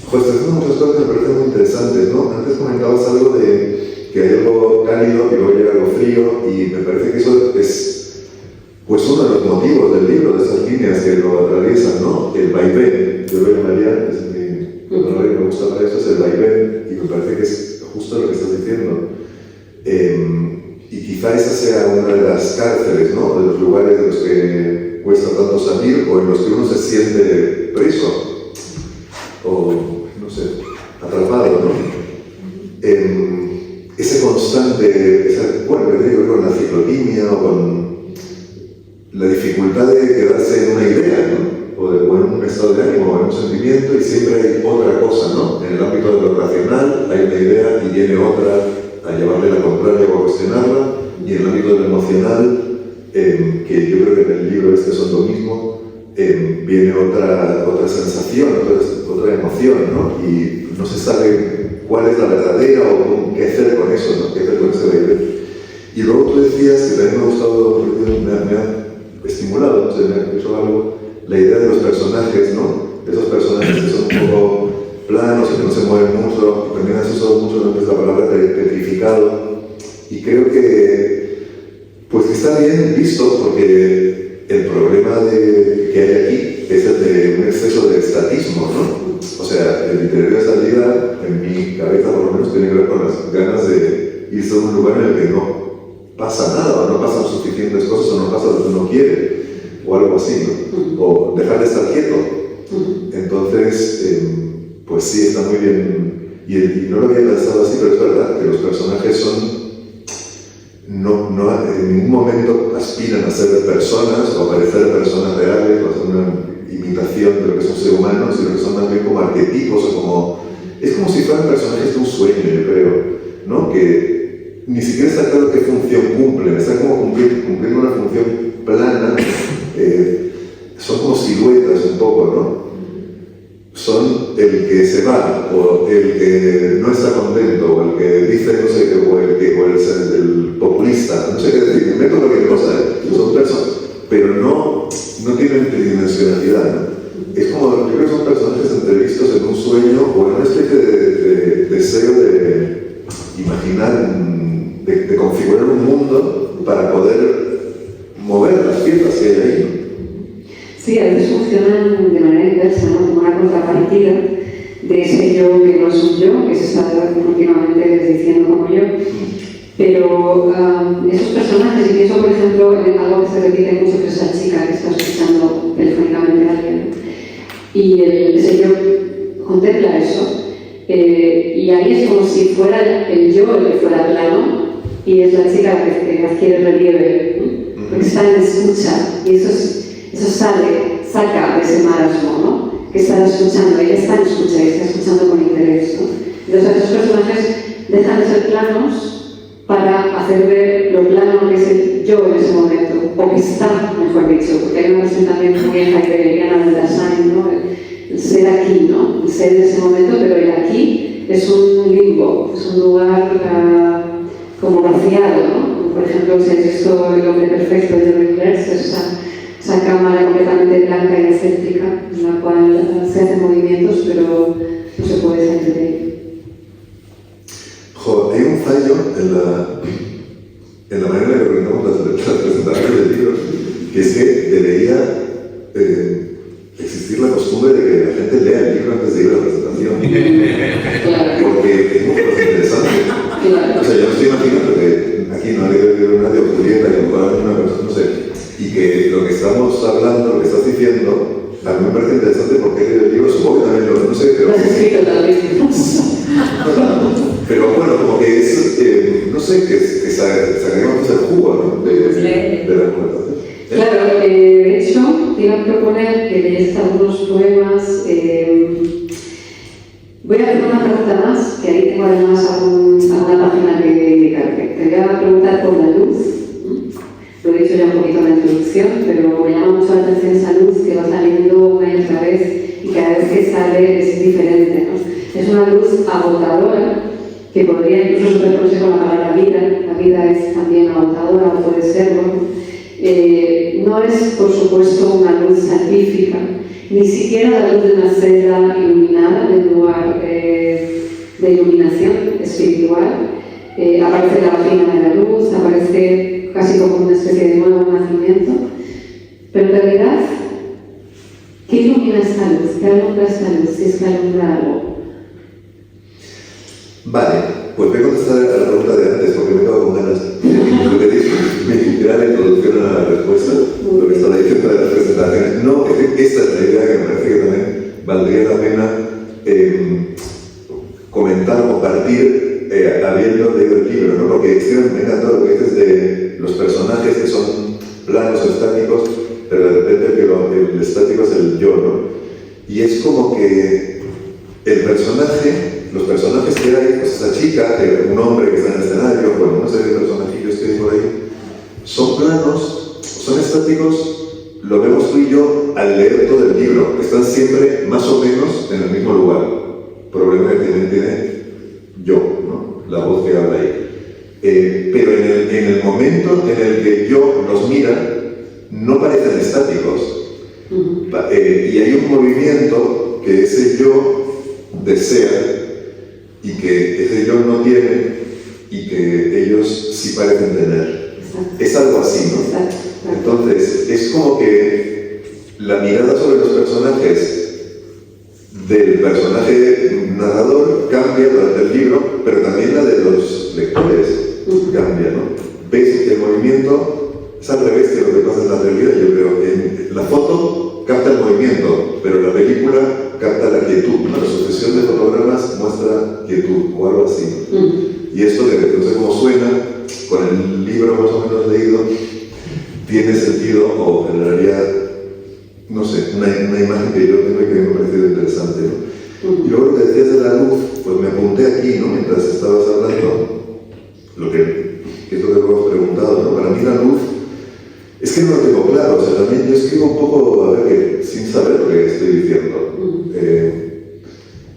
Pues estás haciendo muchas cosas que me parecen muy interesantes, ¿no? Antes comentabas algo de que hay algo cálido y luego llega algo frío, y me parece que eso es pues uno de los motivos del libro, de esas líneas que lo atraviesan, ¿no? El vaivén, yo lo llamaría, es mi palabra que me gusta para eso, es el vaivén, y me parece que es justo lo que estás diciendo. Y quizá esa sea una de las cárceles, ¿no? De los lugares de los que cuesta tanto salir, o en los que uno se siente preso, o, no sé, atrapado, ¿no? Ese constante, bueno, que tiene que ver con la ciclotimia o con la dificultad de quedarse en una idea, ¿no? O en un estado de ánimo, o en un sentimiento, y siempre hay otra cosa, ¿no? En el ámbito de lo racional hay una idea y viene otra a llevarle la contraria o a cuestionarla, y en el ámbito de lo emocional, que yo creo que en el libro este son lo mismo, viene otra sensación, otra emoción, ¿no? Y no se sabe cuál es la verdadera o qué hacer con eso, ¿no? Qué hacer con ese baile. Y luego tú decías, que también me ha gustado, me ha estimulado, no sé, me ha hecho algo, la idea de los personajes, ¿no? De esos personajes que son un poco planos y que no se mueven mucho. También has usado mucho antes la palabra petrificado, y creo que pues está bien visto, porque el problema que hay aquí es el de un exceso de estatismo, ¿no? O sea, el literario de salida, en mi cabeza por lo menos, tiene que ver con las ganas de irse a un lugar en el que no pasa nada, o no pasan suficientes cosas, o no pasa lo que uno quiere, o algo así, ¿no? O dejar de estar quieto. Entonces, pues sí, está muy bien, y no lo había pensado así, pero es verdad que los personajes no en ningún momento aspiran a ser personas, o a parecer personas reales, o a hacer una imitación de lo que es un ser humano, sino que son más bien como arquetipos, o como... Es como si fueran personajes de un sueño, yo creo, ¿no? Que ni siquiera está claro qué función cumplen, están como cumpliendo una función plana, son como siluetas un poco, ¿no? Son el que se va, o el que no está contento, o el que dice no sé qué, o el populista, no sé qué decir, me meto cualquier cosa, son personas, pero no tienen tridimensionalidad, ¿no? Es como, yo creo que son personajes entrevistos en un sueño, o en una especie de deseo de imaginar, de configurar un mundo para poder mover las piezas que hay ahí, ¿no? Sí, a veces funcionan de manera inversa, ¿no? Como una contrapartida de ese yo que no es un yo, que se está continuamente diciendo como yo. Pero esos personajes, y pienso por ejemplo en algo que se repite mucho, que es la chica que está escuchando telefónicamente a alguien, y ese yo contempla eso, y ahí es como si fuera el yo el que fuera plano, y es la chica la que adquiere relieve, ¿no? Porque está en escucha, y eso saca de ese marasmo, ¿no? Que está escuchando, ella está en escucha, y está escuchando con interés, ¿no? Entonces esos personajes dejan de ser planos para hacer ver lo plano que es el yo en ese momento, o que está, mejor dicho, porque hay una versión también muy heideggeriana del Dasein, ¿no? El ser aquí, ¿no? El ser en ese momento, pero el aquí es un limbo, es un lugar como vaciado, ¿no? Por ejemplo, si has visto El hombre perfecto de Reverse, esa cámara completamente blanca y escéptica, en la cual se hacen movimientos, pero no se puede salir de ahí. fallo en la manera en la que organizamos las presentaciones del libro, que es que debería existir la costumbre de que la gente lea el libro antes de ir a la presentación. Porque es muy interesante. O sea, yo me estoy imaginando que aquí no hay una de Julieta y una persona, no sé, y que lo que estamos hablando, lo que estás diciendo, a mí me parece interesante porque he leído el libro, supongo que también no sé, pero... Pero bueno, como que es, no sé, que se agrega más el jugo, ¿no? De la conversación. Claro, de hecho, te iba a proponer que lees algunos poemas. Voy a hacer una pregunta más, que ahí tengo además alguna página que indicarte. Te voy a preguntar por la luz. Lo he dicho ya un poquito en la introducción, pero me llama mucho la atención esa luz que va saliendo una y otra vez y cada vez que sale es diferente, ¿no? Es una luz agotadora que podría incluso superponerse con la palabra vida. La vida es también agotadora, o puede serlo. No es, por supuesto, una luz salvífica, ni siquiera la luz de una celda iluminada en lugar de iluminación espiritual. Aparece la vagina de la luz, aparece casi como una especie de nuevo nacimiento. Pero en realidad, ¿qué ilumina esta luz? ¿Qué alumbra esta luz? Si es que alumbra algo. Vale, pues voy a contestar a la pregunta de antes porque me quedo con ganas. Lo que dije, mi gran introducción a la respuesta, lo que estaba diciendo de las presentaciones. No, esta es la idea que me parece que también valdría la pena comentar o compartir habiendo leído el libro, ¿no? Porque me encanta lo que dices de los personajes que son planos o estáticos, pero de repente el estático es el yo, ¿no? Y es como que los personajes que hay, pues esa chica, un hombre que está en el escenario, bueno, una serie de personajillos que hay por ahí, son planos, son estáticos, lo vemos tú y yo al leer todo el libro, están siempre más o menos en el mismo lugar. Problema que tiene yo, ¿no? La voz que habla ahí. Pero en el momento en el que yo los mira, no parecen estáticos. Y hay un movimiento que ese yo desea y que ese yo no tiene y que ellos sí parecen tener. Es algo así, ¿no? Entonces, es como que la mirada sobre los personajes del personaje narrador cambia durante el libro, pero también la de los lectores cambia, ¿no? Ves que el movimiento es al revés de lo que pasa en la realidad. Yo creo que la foto capta el movimiento, pero la película capta la quietud, ¿no? La sucesión de fotogramas muestra quietud o algo así. Y esto que no sé cómo suena, con el libro más o menos leído, tiene sentido o generaría, no sé, una imagen que yo tengo y que me ha parecido interesante, ¿no? Y luego lo que decías de la luz, pues me apunté aquí, ¿no? Mientras estabas hablando, que es lo que hemos preguntado, ¿no? Para mí la luz, es que no lo tengo claro, o sea, también yo escribo un poco, a ver, sin saber lo que estoy diciendo.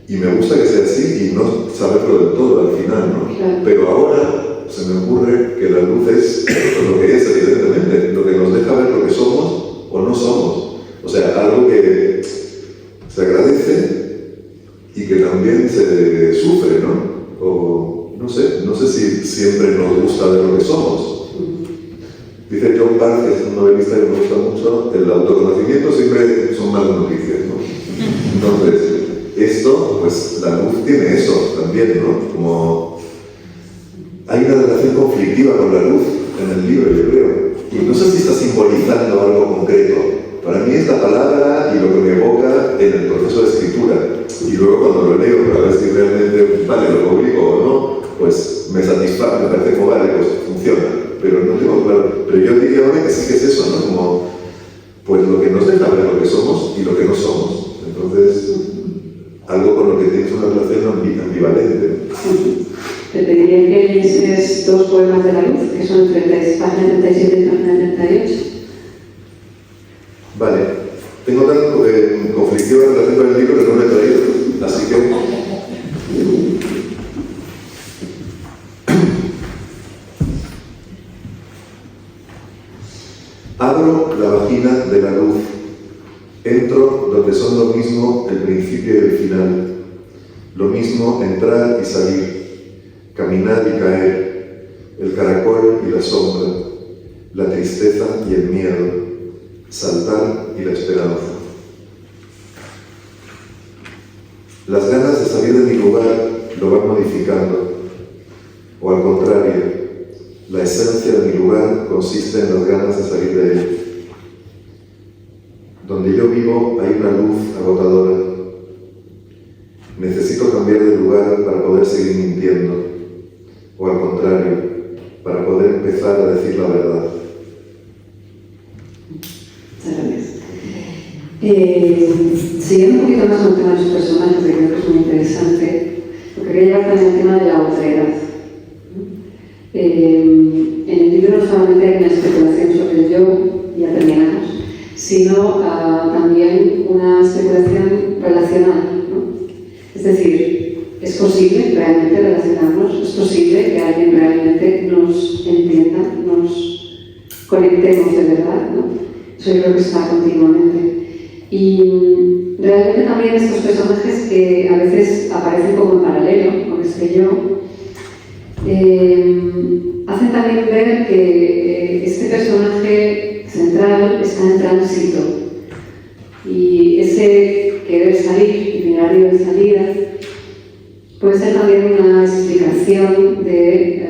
Y me gusta que sea así y no saberlo del todo al final, ¿no? Claro. Pero ahora se me ocurre que la luz es lo que es, evidentemente, lo que nos deja ver lo que somos o no somos. O sea, algo que se agradece y que también se sufre, ¿no? O no sé si siempre nos gusta ver lo que somos. Dice John Barth, que es un novelista que me gusta mucho, el autoconocimiento siempre son malas noticias, ¿no? Entonces, esto, pues la luz tiene eso también, ¿no? Como hay una relación conflictiva con la luz en el libro, yo creo. Y no sé si está simbolizando algo concreto. Para mí es la palabra y lo que me evoca en el proceso de escritura. Y luego cuando lo leo para ver si realmente, vale, lo publico o no, pues me satisface, me parece como vale, pues funciona. Pero no tengo claro. Pero yo diría ahora que sí que es eso, ¿no? Como, pues lo que nos deja ver lo que somos y lo que no somos. Entonces, algo con lo que tienes una relación ambivalente. Te pediría que leyeses dos poemas de la luz, que son página 37 y página 38. Vale. Tengo tan conflictiva relación con el libro que no lo he traído. Así que... Abro la vagina de la luz. Entro donde son lo mismo el principio y el final. Lo mismo entrar y salir. caminar y caer, el caracol y la sombra, la tristeza y el miedo, saltar y la esperanza. Las ganas de salir de mi lugar lo van modificando, o al contrario, la esencia de mi lugar consiste en las ganas de salir de él. Donde yo vivo hay una luz agotadora. Necesito cambiar de lugar para poder seguir mintiendo, o al contrario, para poder empezar a decir la verdad. Siguiendo un poquito más con el tema de los personajes, que creo que es muy interesante, lo que quería llevar también el tema de la otredad. En el libro no solamente hay una especulación sobre el yo, ya terminamos, sino también una especulación relacional, ¿no? Es decir, ¿es posible realmente relacionarnos? ¿Es posible que alguien realmente nos entienda, nos conectemos de verdad, ¿no? Eso yo creo que está continuamente. Y realmente también estos personajes que a veces aparecen como en paralelo con este yo, hacen también ver que este personaje central está en tránsito. Y ese querer salir, itinerario de salida, puede ser también una explicación de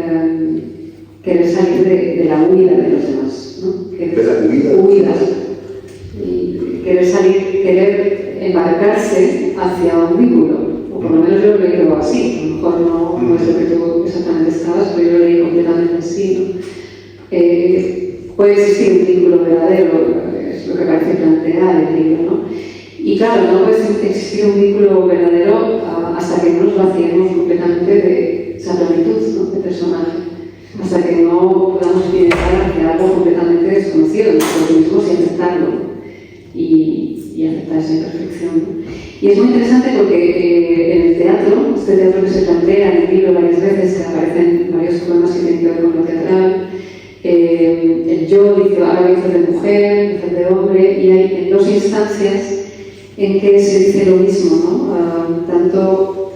querer salir de la huida de los demás, ¿no? ¿De la huida? Y querer salir, querer embarcarse hacia un vínculo, o por lo menos yo lo he leído así, a lo mejor no es lo que tú exactamente estabas, pero yo lo leí completamente así, ¿no? Puede existir un vínculo verdadero, es lo que parece plantear el libro, ¿no? Y claro, no puede existir un vínculo verdadero hasta que no nos vaciemos completamente de esa plenitud, ¿no? De personaje, hasta que no podamos pensar hacia algo completamente desconocido de nosotros mismos y aceptarlo. Y aceptar esa imperfección, ¿no? Y es muy interesante porque en el teatro, este teatro que se plantea en el libro varias veces, que aparecen varios poemas que tienen que ver con lo teatral, el yo dice, ahora dice de mujer, dice de hombre, y hay en dos instancias en que se dice lo mismo, ¿no? Tanto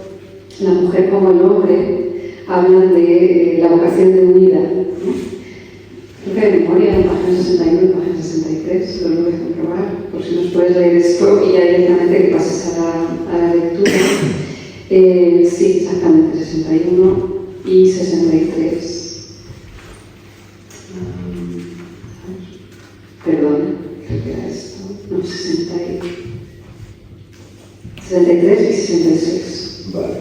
la mujer como el hombre hablan de la vocación de huida, ¿no? Creo que de memoria en página 61 y página 63, lo voy a comprobar, por si nos puedes leer esto y ya directamente que pases a la lectura. Sí, exactamente, 61 y 63. Perdón, creo que era esto. No, 63 y 66. Vale.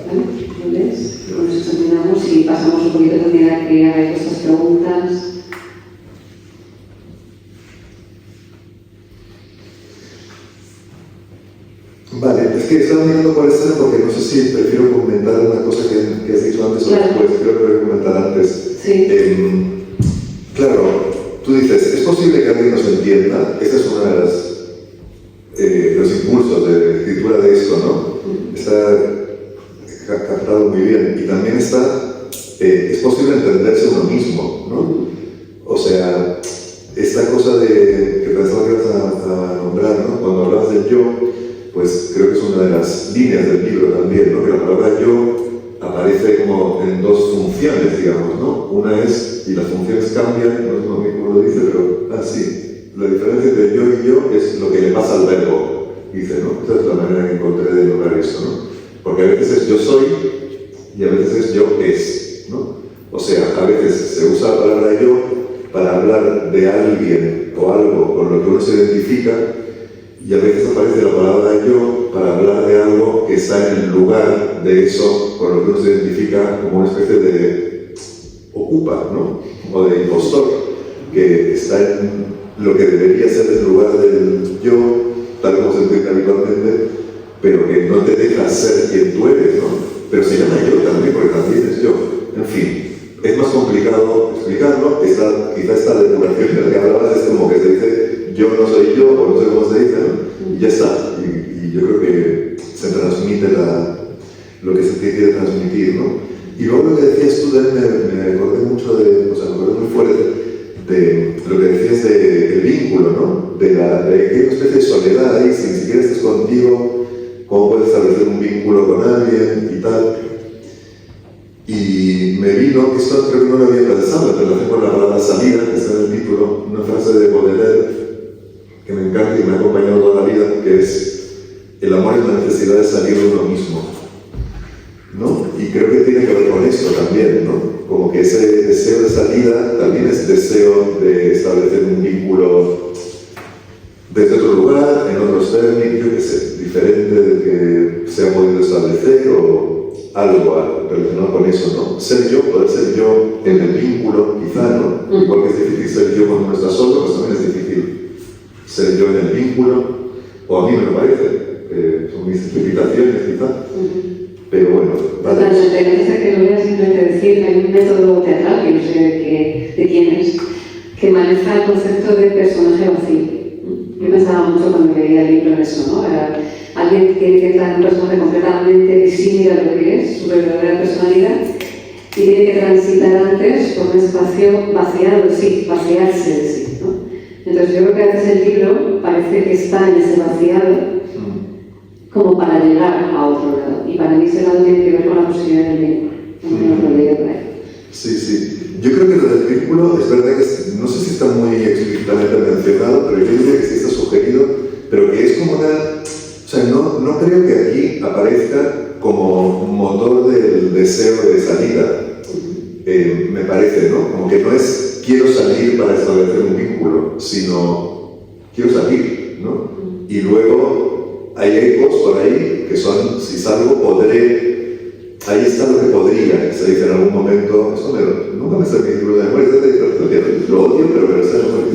¿Lo lees? Con eso terminamos y pasamos un poquito también a que hagáis vuestras preguntas. Vale, es que estaba mirando por escena porque no sé si prefiero comentar una cosa que has dicho antes o después, creo que voy a comentar antes. Sí. Claro, tú dices, ¿es posible que alguien nos entienda? Esta es una de los impulsos de escritura de esto, ¿no? Está captado muy bien. Y también está, es posible entenderse uno mismo, ¿no? O sea, esta cosa que pensaba que ibas a nombrar, ¿no? Cuando hablabas del yo, pues creo que es una de las líneas del libro también, ¿no? Que la palabra yo aparece como en dos funciones, digamos, ¿no? Una es, y las funciones cambian, no es lo mismo como lo dice, pero, sí, la diferencia entre yo y yo es lo que le pasa al verbo, dice, ¿no? Esa es la manera que encontré de lograr eso, ¿no? Porque a veces es yo soy y a veces es yo es, ¿no? O sea, a veces se usa la palabra yo para hablar de alguien o algo con lo que uno se identifica, y a veces aparece la palabra yo para hablar de algo que está en el lugar de eso con lo que uno se identifica como una especie de ocupa, ¿no? O de impostor, que está en lo que debería ser el lugar del yo, tal como se entiende habitualmente, pero que no te deja ser quien tú eres, ¿no? Pero se llama yo también, porque también es yo. En fin, es más complicado explicarlo. Quizá esta depuración de la que hablabas es como que se dice yo no soy yo, o no sé cómo se dice, ¿no? Y ya está. Y yo creo que se transmite lo que se quiere transmitir, ¿no? Y luego lo que decías tú, me acordé mucho me acordé muy fuerte de lo que decías del vínculo, ¿no? De que hay una especie de soledad ahí, si ni siquiera estás contigo, cómo puedes establecer un vínculo con alguien y tal. Y me vino, esto creo que no lo había pensado en relación con la palabra salida, que está en el título, una frase de Baudelaire que me encanta y me ha acompañado toda la vida, que es: el amor es la necesidad de salir de uno mismo, ¿no? Y creo que tiene que ver con esto también, ¿no? Como que ese deseo de salida también es deseo de establecer un vínculo desde otro lugar, en otros términos, yo qué sé, diferente del que se ha podido establecer o algo relacionado con eso, ¿no? Ser yo, poder ser yo en el vínculo, quizá, ¿no? Igual que es difícil ser yo cuando uno está solo, pues también es difícil ser yo en el vínculo, o a mí me lo parece, son mis explicaciones quizá, pero bueno, vale. Totalmente, antes de que lo voy a simplemente decir, hay un método teatral, que no sé de quién es, que maneja el concepto de personaje vacío. Yo pensaba mucho cuando leía el libro en eso, ¿no? Era alguien que tiene que entrar en un personaje completamente disímil a lo que es, su verdadera personalidad, y tiene que transitar antes por un espacio vaciado de sí, vaciarse de sí, ¿no? Entonces yo creo que a veces el libro parece que está en ese vaciado como para llegar a otro lado, y para mí ese lado tiene que ver con la posibilidad del vínculo, aunque no lo leía por ahí. Sí, sí. Yo creo que lo del vínculo es verdad que no sé si está muy explícitamente mencionado, pero yo diría que sí está sugerido, pero que es como una... O sea, no creo que aquí aparezca como motor del deseo de salida, me parece, ¿no? Como que no es quiero salir para establecer un vínculo, sino quiero salir, ¿no? Y luego hay ecos por ahí que son, si salgo podré... Ahí está lo que podría, se dice en algún momento, eso nunca me sale mi libro de memoria, lo odio, pero me lo sé de memoria.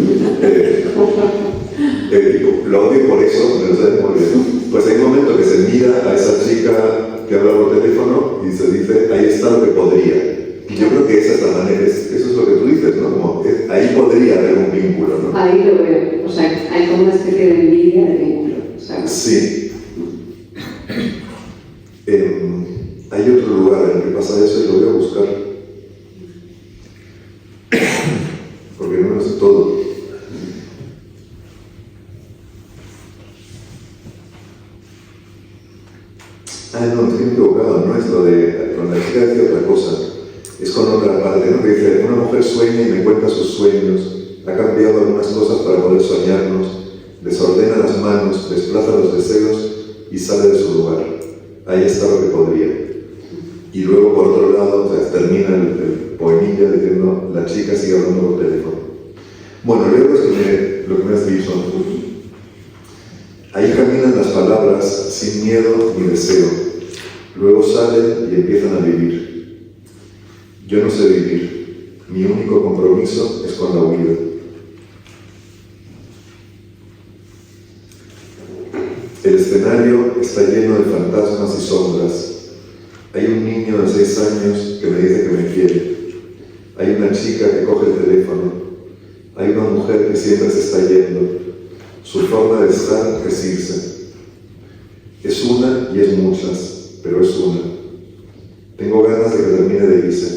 Lo odio por eso, me lo sé de memoria, ¿no? Pues hay un momento que se mira a esa chica que habla por teléfono y se dice, ahí está lo que podría. Y yo creo que esa es la manera, eso es lo que tú dices, ¿no? Como ahí podría haber un vínculo, ¿no? Ahí lo veo, o sea, hay como una especie de envidia de vínculo, ¿sabes? Sí. Hay otro lugar en el que pasa eso y lo voy a buscar. Porque no lo sé todo. No, estoy equivocado, no es lo de... Con la chica decía otra cosa. Es con otra parte, ¿no? Que dice, una mujer sueña y me cuenta sus sueños. Ha cambiado algunas cosas para poder soñarnos. Desordena las manos, desplaza los deseos y sale de su lugar. Ahí está lo que podría. Y luego, por otro lado, o sea, termina el poemilla diciendo la chica sigue hablando por teléfono. Bueno, luego es lo que me has dicho. Ahí caminan las palabras sin miedo ni deseo. Luego salen y empiezan a vivir. Yo no sé vivir. Mi único compromiso es con la huida. El escenario está lleno de fantasmas y sombras. Hay un niño de 6 años que me dice que me quiere. Hay una chica que coge el teléfono. Hay una mujer que siempre se está yendo. Su forma de estar es irse. Es una y es muchas, pero es una. Tengo ganas de que termine de irse.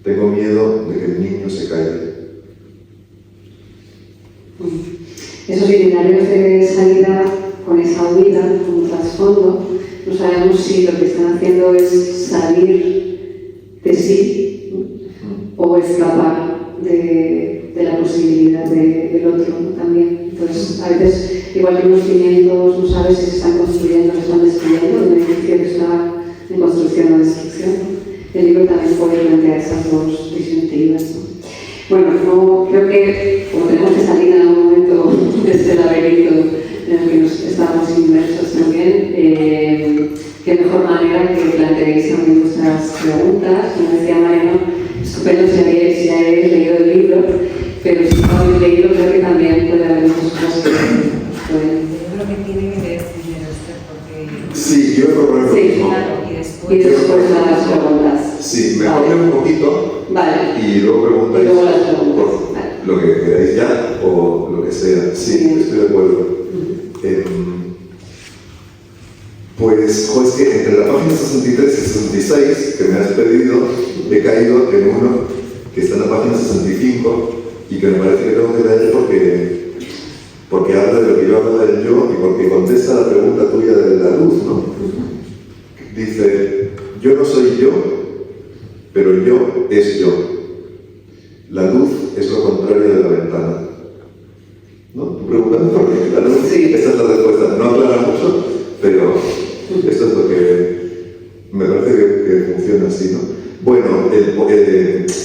Tengo miedo de que el niño se caiga. Esos itinerarios de salida con esa huida como trasfondo, no sabemos si lo que están haciendo es salir de sí, ¿no? O escapar de la posibilidad del otro, ¿no? También. Entonces, a veces, igual que unos cimientos, no sabes si se están construyendo o se están destruyendo, un edificio que está en construcción o destrucción. El libro también puede plantear esas dos disyuntivas, ¿no? Bueno, no, creo que como tenemos que salir en algún momento de este laberinto en el que nos estamos inmersos también, qué mejor manera que planteéis también vuestras preguntas. Como decía Mariano, estupendo si habéis leído el libro, pero si no habéis leído, creo que también puede haber muchas cosas que pueden... Yo creo que tiene que leer primero porque... Sí, yo voy a proponer lo mismo. Claro, y Y después las preguntas. Sí, me vale. Un poquito. Vale. Y luego preguntáis y luego las preguntas. Por vale. Lo que queráis ya o lo que sea. Sí, estoy de acuerdo. Pues, es que entre la página 63 y 66 que me has pedido, he caído en uno que está en la página 65 y que me parece que tengo que leer porque habla de lo que yo hablaba del yo y porque contesta la pregunta tuya de la luz, ¿no? Dice, yo no soy yo, pero yo es yo. La luz es lo contrario de la ventana. ¿No? ¿Tú preguntas por qué? La luz, sí, esa es la respuesta. No aclara mucho, pero esto es lo que me parece que funciona así, ¿no? Bueno,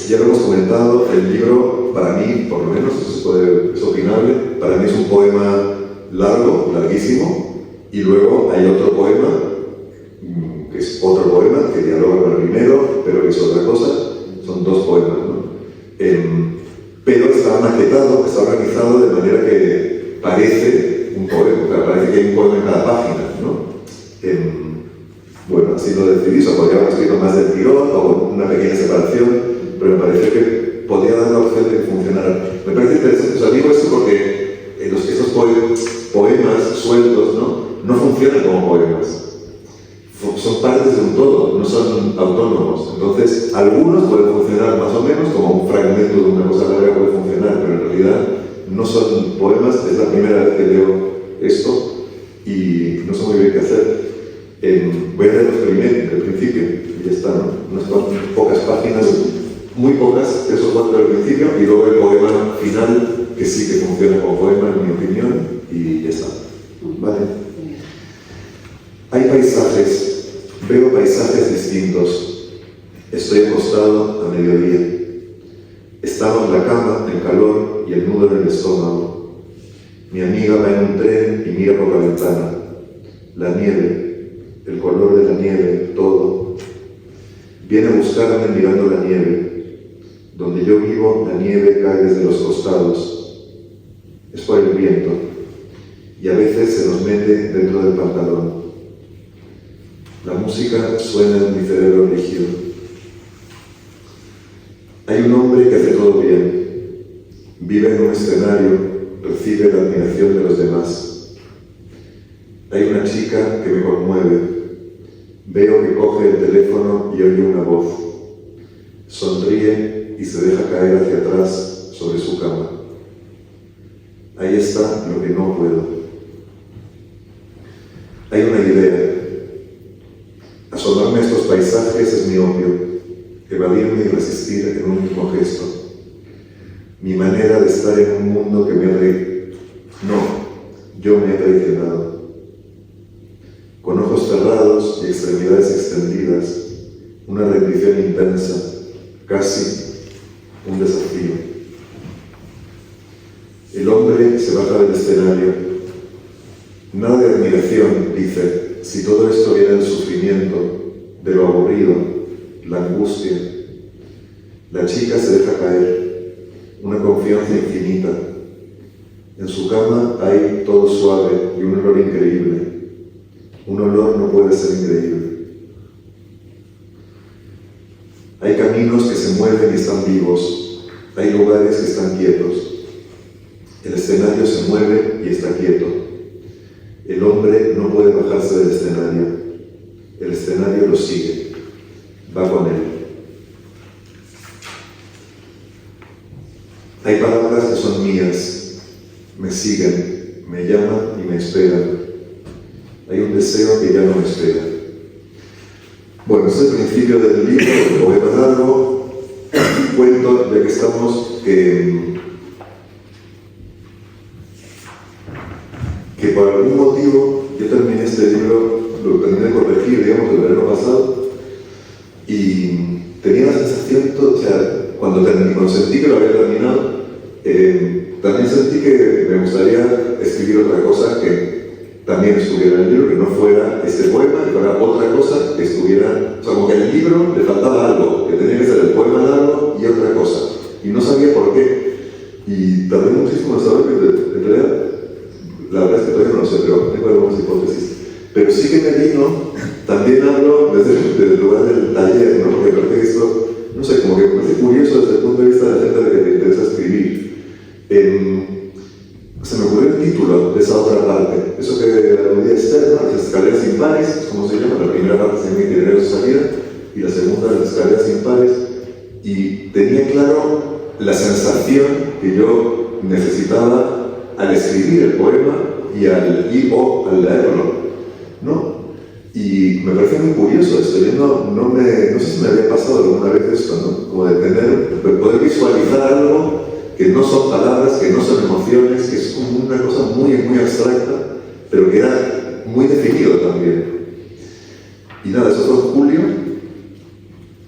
ya lo hemos comentado, el libro, para mí, por lo menos, es opinable, para mí es un poema largo, larguísimo, y luego hay otro poema, que es otro poema, que dialoga con el primero, pero que es otra cosa, son dos poemas, ¿no? Pero está maquetado, está organizado de manera que parece un poema, o sea, parece que hay un poema en cada página, ¿no? Bueno, así lo decidí, o podría haber escrito más del tirón o una pequeña separación, pero me pareció que podía dar la opción de que funcionara. Me parece interesante, o sea, digo esto porque esos poemas sueltos, no funcionan como poemas. Son partes de un todo, no son autónomos. Entonces, algunos pueden funcionar más o menos, como un fragmento de una cosa larga puede funcionar, pero en realidad no son poemas. Es la primera vez que leo esto y no sé muy bien qué hacer. Voy a leer los primeros, del principio, y ya está, ¿no? Unas pocas páginas, muy pocas, 3 o 4 del principio, y luego el poema final, que sí que funciona como poema, en mi opinión, y ya está. ¿Vale? Hay paisajes, veo paisajes distintos. Estoy acostado a mediodía. Estaba en la cama, el calor y el nudo en el estómago. Mi amiga va en un tren y mira por la ventana. La nieve, el color de la nieve, todo. Viene a buscarme mirando la nieve. Donde yo vivo, la nieve cae desde los costados. Es por el viento. Y a veces se nos mete dentro del pantalón. La música suena en mi cerebro rígido. Hay un hombre que hace todo bien. Vive en un escenario, recibe la admiración de los demás. Hay una chica que me conmueve. Veo que coge el teléfono y oye una voz. Sonríe y se deja caer hacia atrás sobre su cama. Ahí está lo que no puedo. Hay una idea. Asomarme a estos paisajes es mi opio. Evadirme y resistir en un mismo gesto. Mi manera de estar en un mundo que me ha yo me he traicionado. Con ojos cerrados y extremidades extendidas, una rendición intensa, casi un desafío. El hombre se baja del escenario. Nada de admiración, dice, si todo esto viene del sufrimiento, de lo aburrido, la angustia. La chica se deja caer, una confianza infinita. En su cama hay todo suave y un olor increíble. Un olor no puede ser increíble. Hay caminos que se mueven y están vivos. Hay lugares que están quietos. El escenario se mueve y está quieto. El hombre no puede bajarse del escenario. El escenario lo sigue. Va con él. Hay palabras que son mías. Me siguen, me llaman y me esperan. Hay un deseo que ya no me espera. Bueno, este es el principio del libro, el poema largo. Cuento, ya que estamos, que por algún motivo yo terminé este libro, lo terminé de corregir, digamos, el verano pasado, y tenía la sensación, o sea, cuando sentí que lo había terminado, también sentí que me gustaría escribir otra cosa que también estuviera en el libro, que no fuera este poema, que fuera otra cosa que estuviera, o sea, como que al libro le faltaba algo, que tenía que ser el poema largo y otra cosa, y no sabía por qué, y tardé muchísimo en saber que en realidad, la verdad es que todavía no lo sé, pero tengo algunas hipótesis, pero sí que me vino, también hablo desde el lugar del taller, ¿no? Porque parece que esto, no sé, como que me parece curioso desde el punto de vista de la gente que le interesa escribir. Se me ocurrió el título de esa otra parte, eso que aludía Esther, ¿no? Las escaleras impares, como se llama, la primera parte se llama Itinerario de salida y la segunda las escaleras impares, y tenía claro la sensación que yo necesitaba al escribir el poema y al leerlo, ¿no? Y me parece muy curioso esto. Yo no sé si me había pasado alguna vez esto, ¿no? Como de poder visualizar algo que no son palabras, que no son emociones, que es como una cosa muy, muy abstracta, pero que era muy definido también. Y nada, eso fue en julio,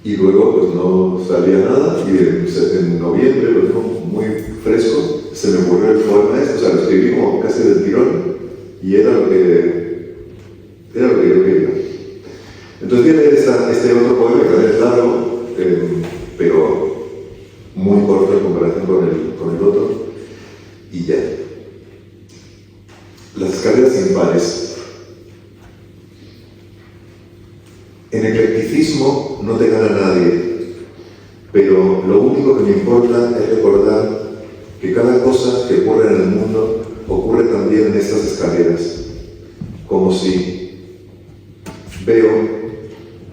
y luego pues no salía nada, y en noviembre, lo dijo muy fresco, se me ocurrió el poema este, o sea, lo escribí como casi del tirón, y era lo que yo quería. Entonces viene este otro poema que también es largo, pero muy corto en comparación con el otro, y ya. Las escaleras impares. En eclecticismo no te gana nadie, pero lo único que me importa es recordar que cada cosa que ocurre en el mundo ocurre también en estas escaleras, como si veo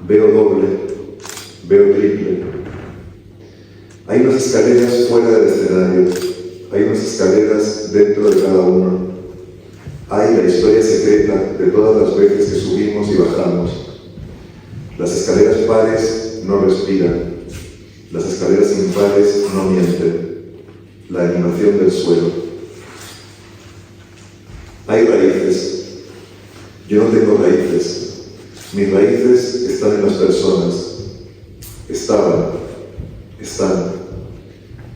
doble, veo triple. Hay unas escaleras fuera del escenario, hay unas escaleras dentro de cada uno. Hay la historia secreta de todas las veces que subimos y bajamos. Las escaleras pares no respiran, las escaleras impares no mienten. La animación del suelo. Hay raíces. Yo no tengo raíces. Mis raíces están en las personas. Estaban, están,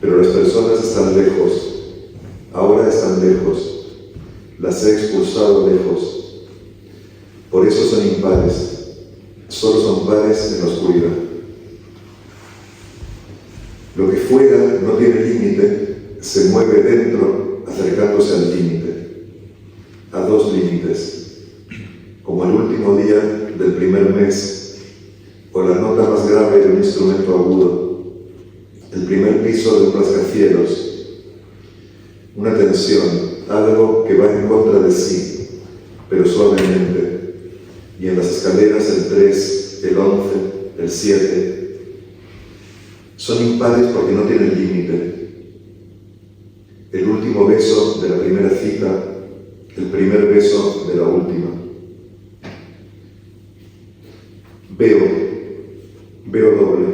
pero las personas están lejos. Ahora están lejos. Las he expulsado lejos. Por eso son impares. Solo son pares en la oscuridad. Lo que fuera no tiene límite, se mueve dentro, acercándose al límite, a dos límites, como el último día del primer mes, o la nota más grave de un instrumento agudo, el primer piso de un rascacielos, una tensión, algo que va en contra de sí, pero suavemente. Y en las escaleras el 3, el 11, el 7, son impares porque no tienen límite. El último beso de la primera cita, el primer beso de la última. Veo doble.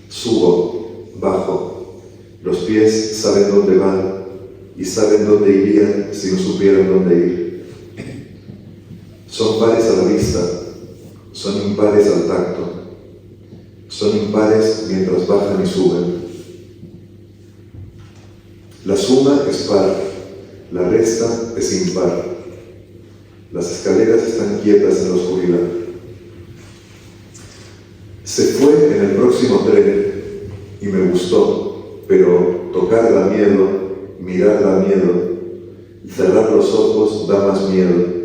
Subo, bajo. Los pies saben dónde van y saben dónde irían si no supieran dónde ir. Son pares a la vista, son impares al tacto, son impares mientras bajan y suben. La suma es par, la resta es impar. Las escaleras están quietas en la oscuridad. Se fue en el próximo tren y me gustó, pero tocar da miedo, mirar da miedo, y cerrar los ojos da más miedo.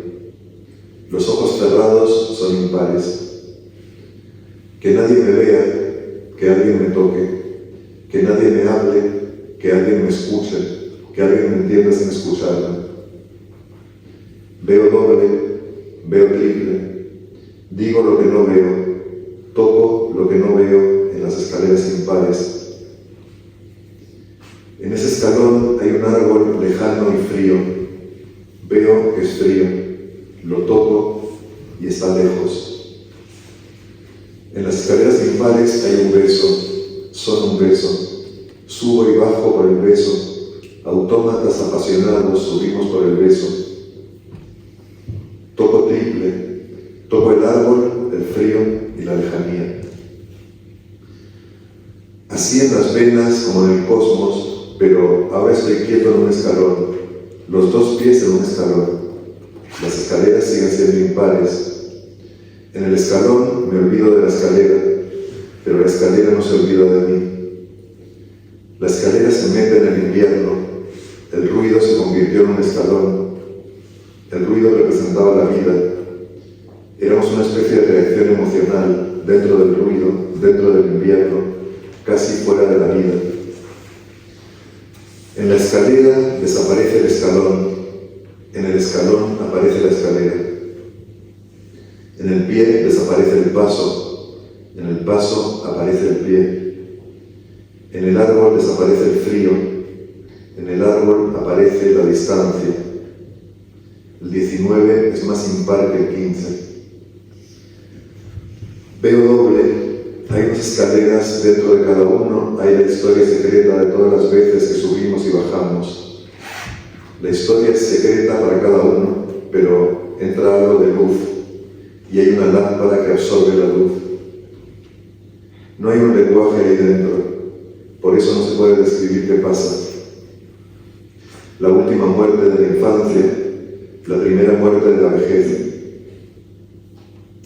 Los ojos cerrados son impares. Que nadie me vea, que alguien me toque, que nadie me hable, que alguien me escuche, que alguien me entienda sin escucharme. Veo doble, veo triple, digo lo que no veo, toco lo que no veo en las escaleras impares. En ese escalón hay un árbol lejano y frío. Veo que es frío. Lo toco y está lejos. En las escaleras impares hay un beso, son un beso. Subo y bajo por el beso. Autómatas apasionados subimos por el beso. Toco triple, toco el árbol, el frío y la lejanía. Así en las venas como en el cosmos, pero ahora estoy quieto en un escalón, los dos pies en un escalón. Las escaleras siguen siendo impares. En el escalón me olvido de la escalera, pero la escalera no se olvida de mí. La escalera se mete en el invierno, el ruido se convirtió en un escalón. El ruido representaba la vida. Éramos una especie de reacción emocional dentro del ruido, dentro del invierno, casi fuera de la vida. En la escalera desaparece el escalón. En el escalón aparece la escalera. En el pie desaparece el paso. En el paso aparece el pie. En el árbol desaparece el frío. En el árbol aparece la distancia. El 19 es más impar que el 15. Veo doble, hay unas escaleras dentro de cada uno, hay la historia secreta de todas las veces que subimos y bajamos. La historia es secreta para cada uno, pero entra algo de luz y hay una lámpara que absorbe la luz. No hay un lenguaje ahí dentro, por eso no se puede describir qué pasa. La última muerte de la infancia, la primera muerte de la vejez.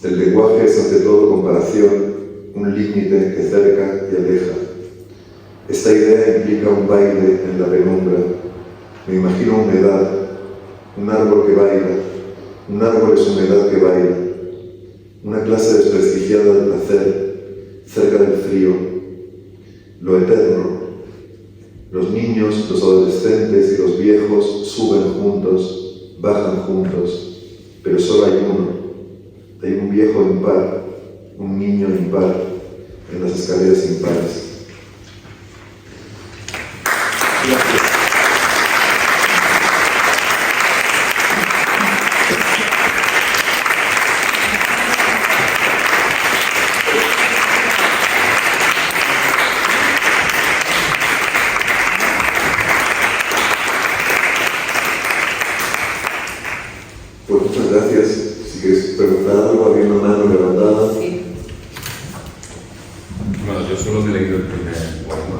El lenguaje es ante todo comparación, un límite que cerca y aleja. Esta idea implica un baile en la penumbra. Me imagino humedad, un árbol que baila. Un árbol es humedad que baila. Una clase desprestigiada de placer, cerca del frío. Lo eterno. Los niños, los adolescentes y los viejos suben juntos, bajan juntos, pero solo hay uno. Hay un viejo impar, un niño impar en las escaleras impares. Gracias. Pues muchas gracias. Si quieres preguntar algo, había una mano levantada. Sí. Bueno, yo solo he leído el primer poema.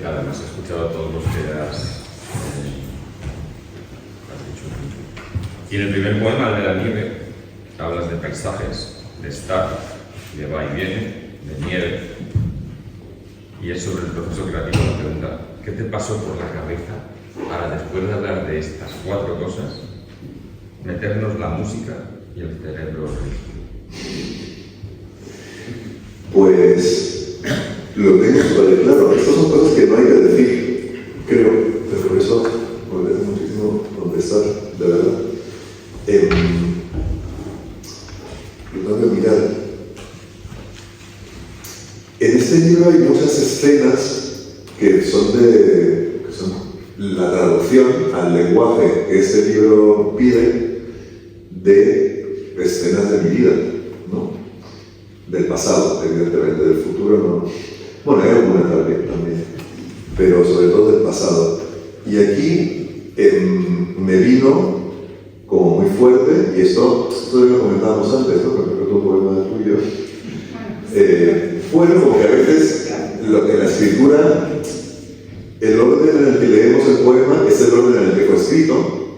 Además he escuchado a todos los que has dicho. Y en el primer poema, el de la nieve, hablas de paisajes, de estar, de va y viene, de nieve. Y es sobre el proceso creativo la pregunta: ¿qué te pasó por la cabeza para, después de hablar de estas 4 cosas, meternos la música y el cerebro? Pues lo tengo súper claro. Estas son cosas que no hay que decir, creo, pero por eso me parece muchísimo contestar, de verdad. Lo tengo que mirar. En este libro hay muchas escenas que son la traducción al lenguaje que este libro pide de escenas de mi vida, ¿no? Del pasado, evidentemente, del futuro no. Bueno, hay alguna también, pero sobre todo del pasado. Y aquí me vino como muy fuerte, y esto lo comentábamos antes, ¿no? Porque otro poema tuyo. Bueno, como que a veces en la escritura, el orden en el que leemos el poema es el orden en el que fue escrito,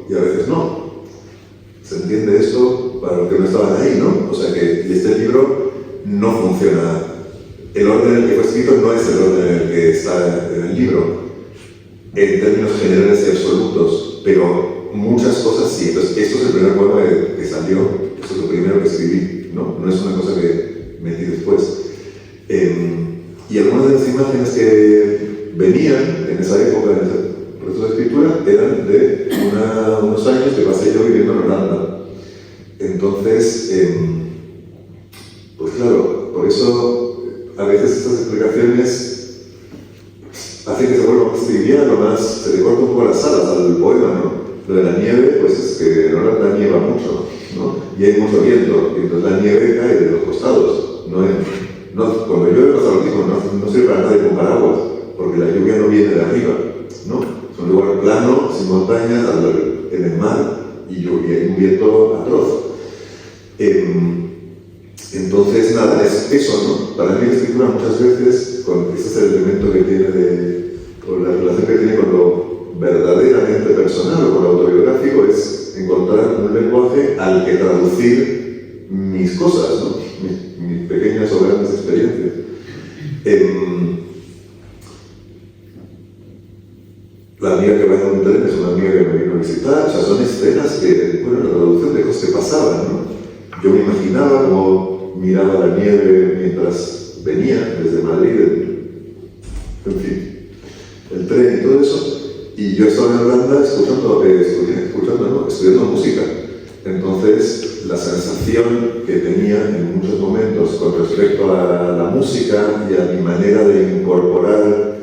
y a veces no. ¿Se entiende esto para los que no estaban ahí, no? O sea que este libro no funciona. El orden en el que fue escrito no es el orden en el que está en el libro, en términos generales y absolutos, pero muchas cosas sí. Entonces, esto es el primer poema que salió, esto es lo primero que escribí, ¿no? No es una cosa que metí después. Y algunas de las imágenes que venían en esa época, en ese proceso de escritura, eran de unos años que pasé yo viviendo en Holanda. Entonces, pues claro, por eso a veces estas explicaciones hacen que se vuelva más trivial o más, se le corta un poco las alas al poema, ¿no? Lo de la nieve, pues es que en Holanda nieva mucho, ¿no? Y hay mucho viento, y entonces la nieve cae de los costados. Cuando llueve pasa lo mismo, no sirve para nadie con paraguas, porque la lluvia no viene de arriba, ¿no? Es un lugar plano, sin montañas, en el mar, y lluvia, y un viento atroz. Entonces, nada, es eso, ¿no? Para mí la escritura muchas veces, ese es el elemento que tiene o la relación que tiene con lo verdaderamente personal o con lo autobiográfico, es encontrar un lenguaje al que traducir mis cosas, ¿no? Mis pequeñas o grandes experiencias. La amiga que va en un tren es una amiga que me vino a visitar, o sea, son escenas que, bueno, la traducción de cosas que pasaban, ¿no? Yo me imaginaba como miraba la nieve mientras venía desde Madrid, en fin, el tren y todo eso, y yo estaba en Holanda estudiando música. Entonces, la sensación que tenía en muchos momentos con respecto a la música y a mi manera de incorporar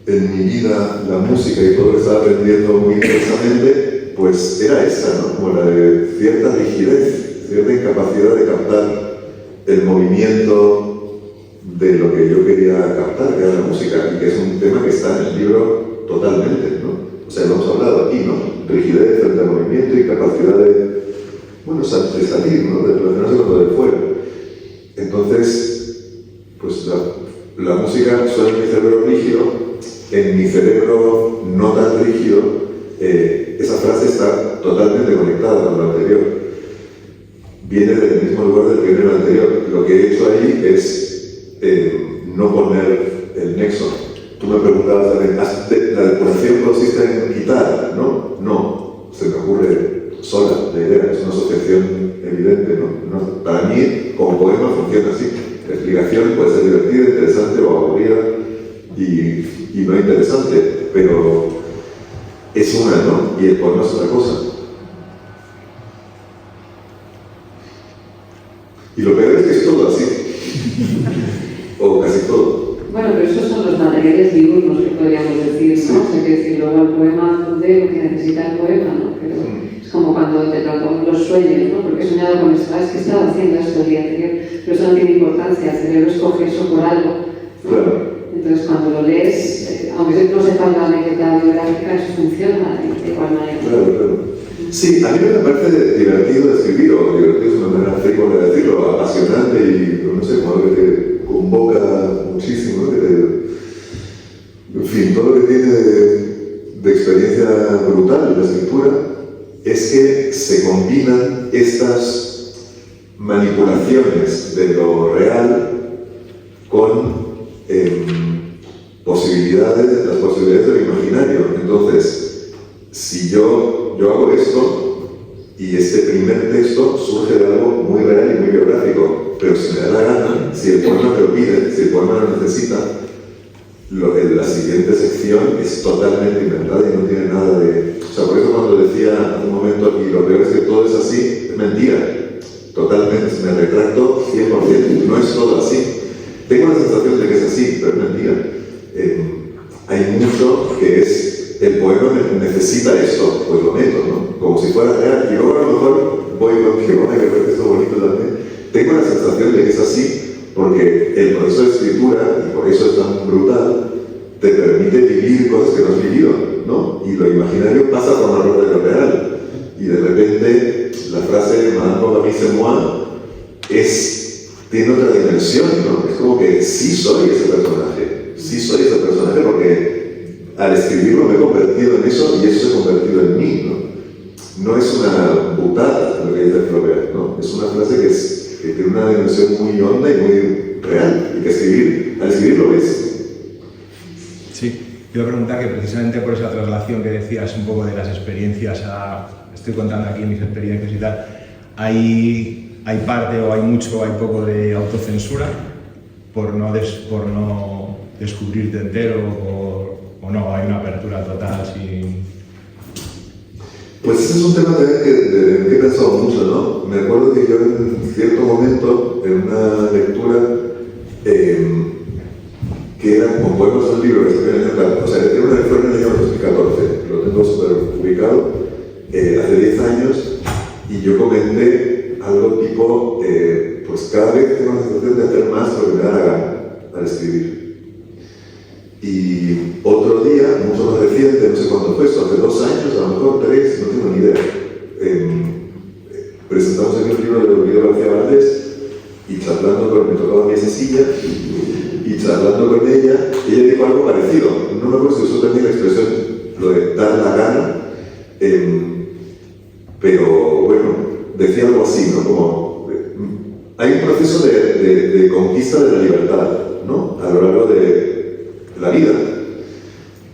en mi vida la música y todo lo que estaba aprendiendo muy intensamente pues era esa, ¿no? Como la de cierta rigidez, cierta incapacidad de captar el movimiento de lo que yo quería captar, que era la música, y que es un tema que está en el libro totalmente, ¿no? O sea, lo hemos hablado aquí, ¿no? Rigidez frente al movimiento y capacidad de, bueno, de salir, ¿no? De relacionarse con lo de fuera. Entonces, pues la música suena en mi cerebro rígido, en mi cerebro no tan rígido, esa frase está totalmente conectada con lo anterior. Viene del mismo lugar del que viene lo anterior. Lo que he hecho ahí es no poner el nexo. Tú me preguntabas también, ¿la depuración consiste en quitar? ¿No? No, se me ocurre sola la idea, es una asociación evidente, ¿no? Para mí, como poema, funciona así. La explicación puede ser divertida, interesante o aburrida y no interesante, pero es una, ¿no? Y el poema es otra cosa. Y lo peor es que es todo así, o casi todo. Bueno, pero esos son los materiales diurnos que podríamos decir, ¿no? O sea, que decir, luego el poema de lo que necesita el poema, ¿no? Pero es como cuando te trató los sueños, ¿no? Porque he soñado con esto, es que estaba haciendo esto el día anterior, pero eso no tiene importancia, el cerebro escoge eso por algo, ¿no? Claro. Entonces, cuando lo lees, aunque no sepas la anécdota biográfica, eso funciona de igual manera. Claro. Sí, a mí me parece divertido escribir, o divertido es una manera frívola de decirlo, apasionante y, no sé, como algo que te convoca muchísimo, ¿no? En fin, todo lo que tiene de experiencia brutal la escritura es que se combinan estas manipulaciones de lo real con las posibilidades de lo imaginario. Entonces, si yo hago esto y este primer texto surge de algo muy real y muy biográfico, pero si me da la gana, si el poema te lo pide, si el poema lo necesita, la siguiente sección es totalmente inventada y no tiene nada de... O sea, por eso cuando decía hace un momento, y lo peor es que todo es así, es mentira. Totalmente, me retracto 100%, no es todo así. Tengo la sensación de que es así, pero es mentira. Hay mucho que es, el poema necesita esto, pues lo meto, ¿no? Como si fuera real. Y luego a lo mejor voy con que creo que es bonito también. Tengo la sensación de que es así, porque el proceso de escritura, y por eso es tan brutal, te permite vivir cosas que no has vivido, ¿no? Y lo imaginario pasa por la rueda de lo real. Y de repente, la frase Madame Bovary c'est moi tiene otra dimensión, ¿no? Es como que sí soy ese personaje porque al escribirlo me he convertido en eso y eso se ha convertido en mí, ¿no? No es una butada lo que dice Flaubert, ¿no? Es una frase que tiene una dimensión muy honda y muy real y que al escribirlo ves. Sí, te iba a preguntar que precisamente por esa traslación que decías un poco de las experiencias estoy contando aquí mis experiencias y tal, hay parte o hay mucho o hay poco de autocensura por no descubrirte entero o no, hay una apertura total sin... Pues ese es un tema también que he pensado mucho, ¿no? Me acuerdo que yo en cierto momento, en una lectura, que era como poemas de un libro que se había en o sea, era una lectura en el año 2014, lo tengo súper ubicado, hace 10 años, y yo comenté algo tipo, pues cada vez tengo la sensación de hacer más lo que me da la gana al escribir. Y otro día, mucho más reciente, no sé cuándo fue eso, hace 2 años, a lo mejor 3, no tengo ni idea, presentamos aquí un libro de Guido García Valdés y charlando me tocaba a mí esa silla y charlando con ella dijo algo parecido. No me acuerdo si usó también la expresión, lo de dar la gana, pero bueno, decía algo así, ¿no? Como, hay un proceso de conquista de la libertad, ¿no? A lo largo de la vida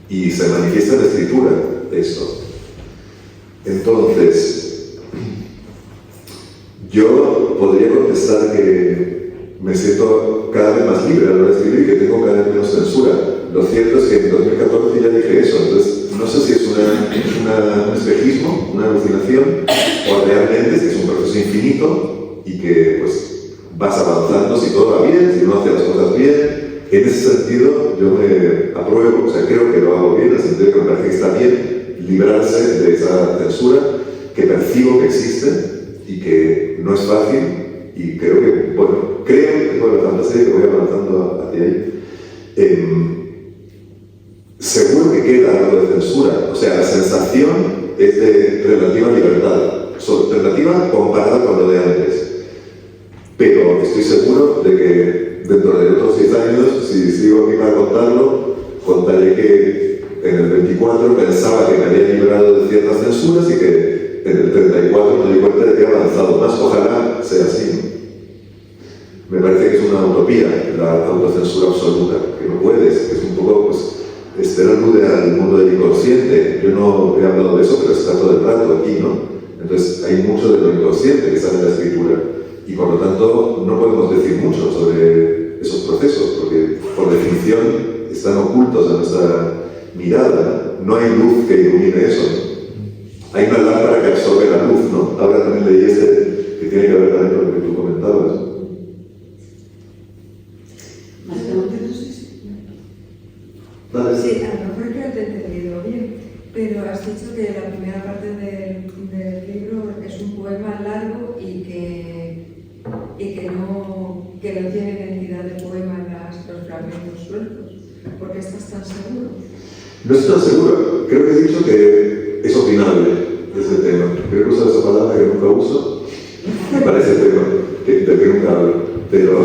y se manifiesta en la escritura esto. Entonces, yo podría contestar que me siento cada vez más libre a la hora de escribir y que tengo cada vez menos censura. Lo cierto es que en 2014 ya dije eso, entonces no sé si es un espejismo, una alucinación, o realmente es que es un proceso infinito y que pues vas avanzando si todo va bien, si no haces las cosas bien. En ese sentido, yo me apruebo, o sea, creo que lo hago bien, en el sentido de que me parece que está bien librarse de esa censura que percibo que existe y que no es fácil, y creo que, bueno, creo que con la fantasía que voy avanzando hacia ahí, seguro que queda algo de censura. O sea, la sensación es de relativa libertad, relativa comparada con lo de antes. Pero estoy seguro de que dentro de otros 10 años, si sigo aquí para contarlo, contaré que en el 24 pensaba que me había librado de ciertas censuras y que en el 34 me di cuenta de que he avanzado más. Ojalá sea así. Me parece que es una utopía la autocensura absoluta, que no puedes, que es un poco, pues, Esther alude al mundo del inconsciente. Yo no he hablado de eso, pero está todo el rato aquí, ¿no? Entonces hay mucho de lo inconsciente que sale en la escritura. Y por lo tanto no podemos decir mucho sobre esos procesos, porque por definición están ocultos a nuestra mirada. No hay luz que ilumine eso, ¿no? Hay una lámpara que absorbe la luz, ¿no? Ahora también leí que tiene que ver también con lo que tú comentabas. Vale. Sí, a lo mejor que no te he entendido bien, pero has dicho que la primera parte del libro es un poema largo y que no tiene identidad de poema en los fragmentos sueltos. ¿Por qué estás tan seguro? No estoy tan seguro. Creo que he dicho que es opinable ese tema. Creo que usar esa palabra que nunca uso para ese tema, del que nunca hablo. Pero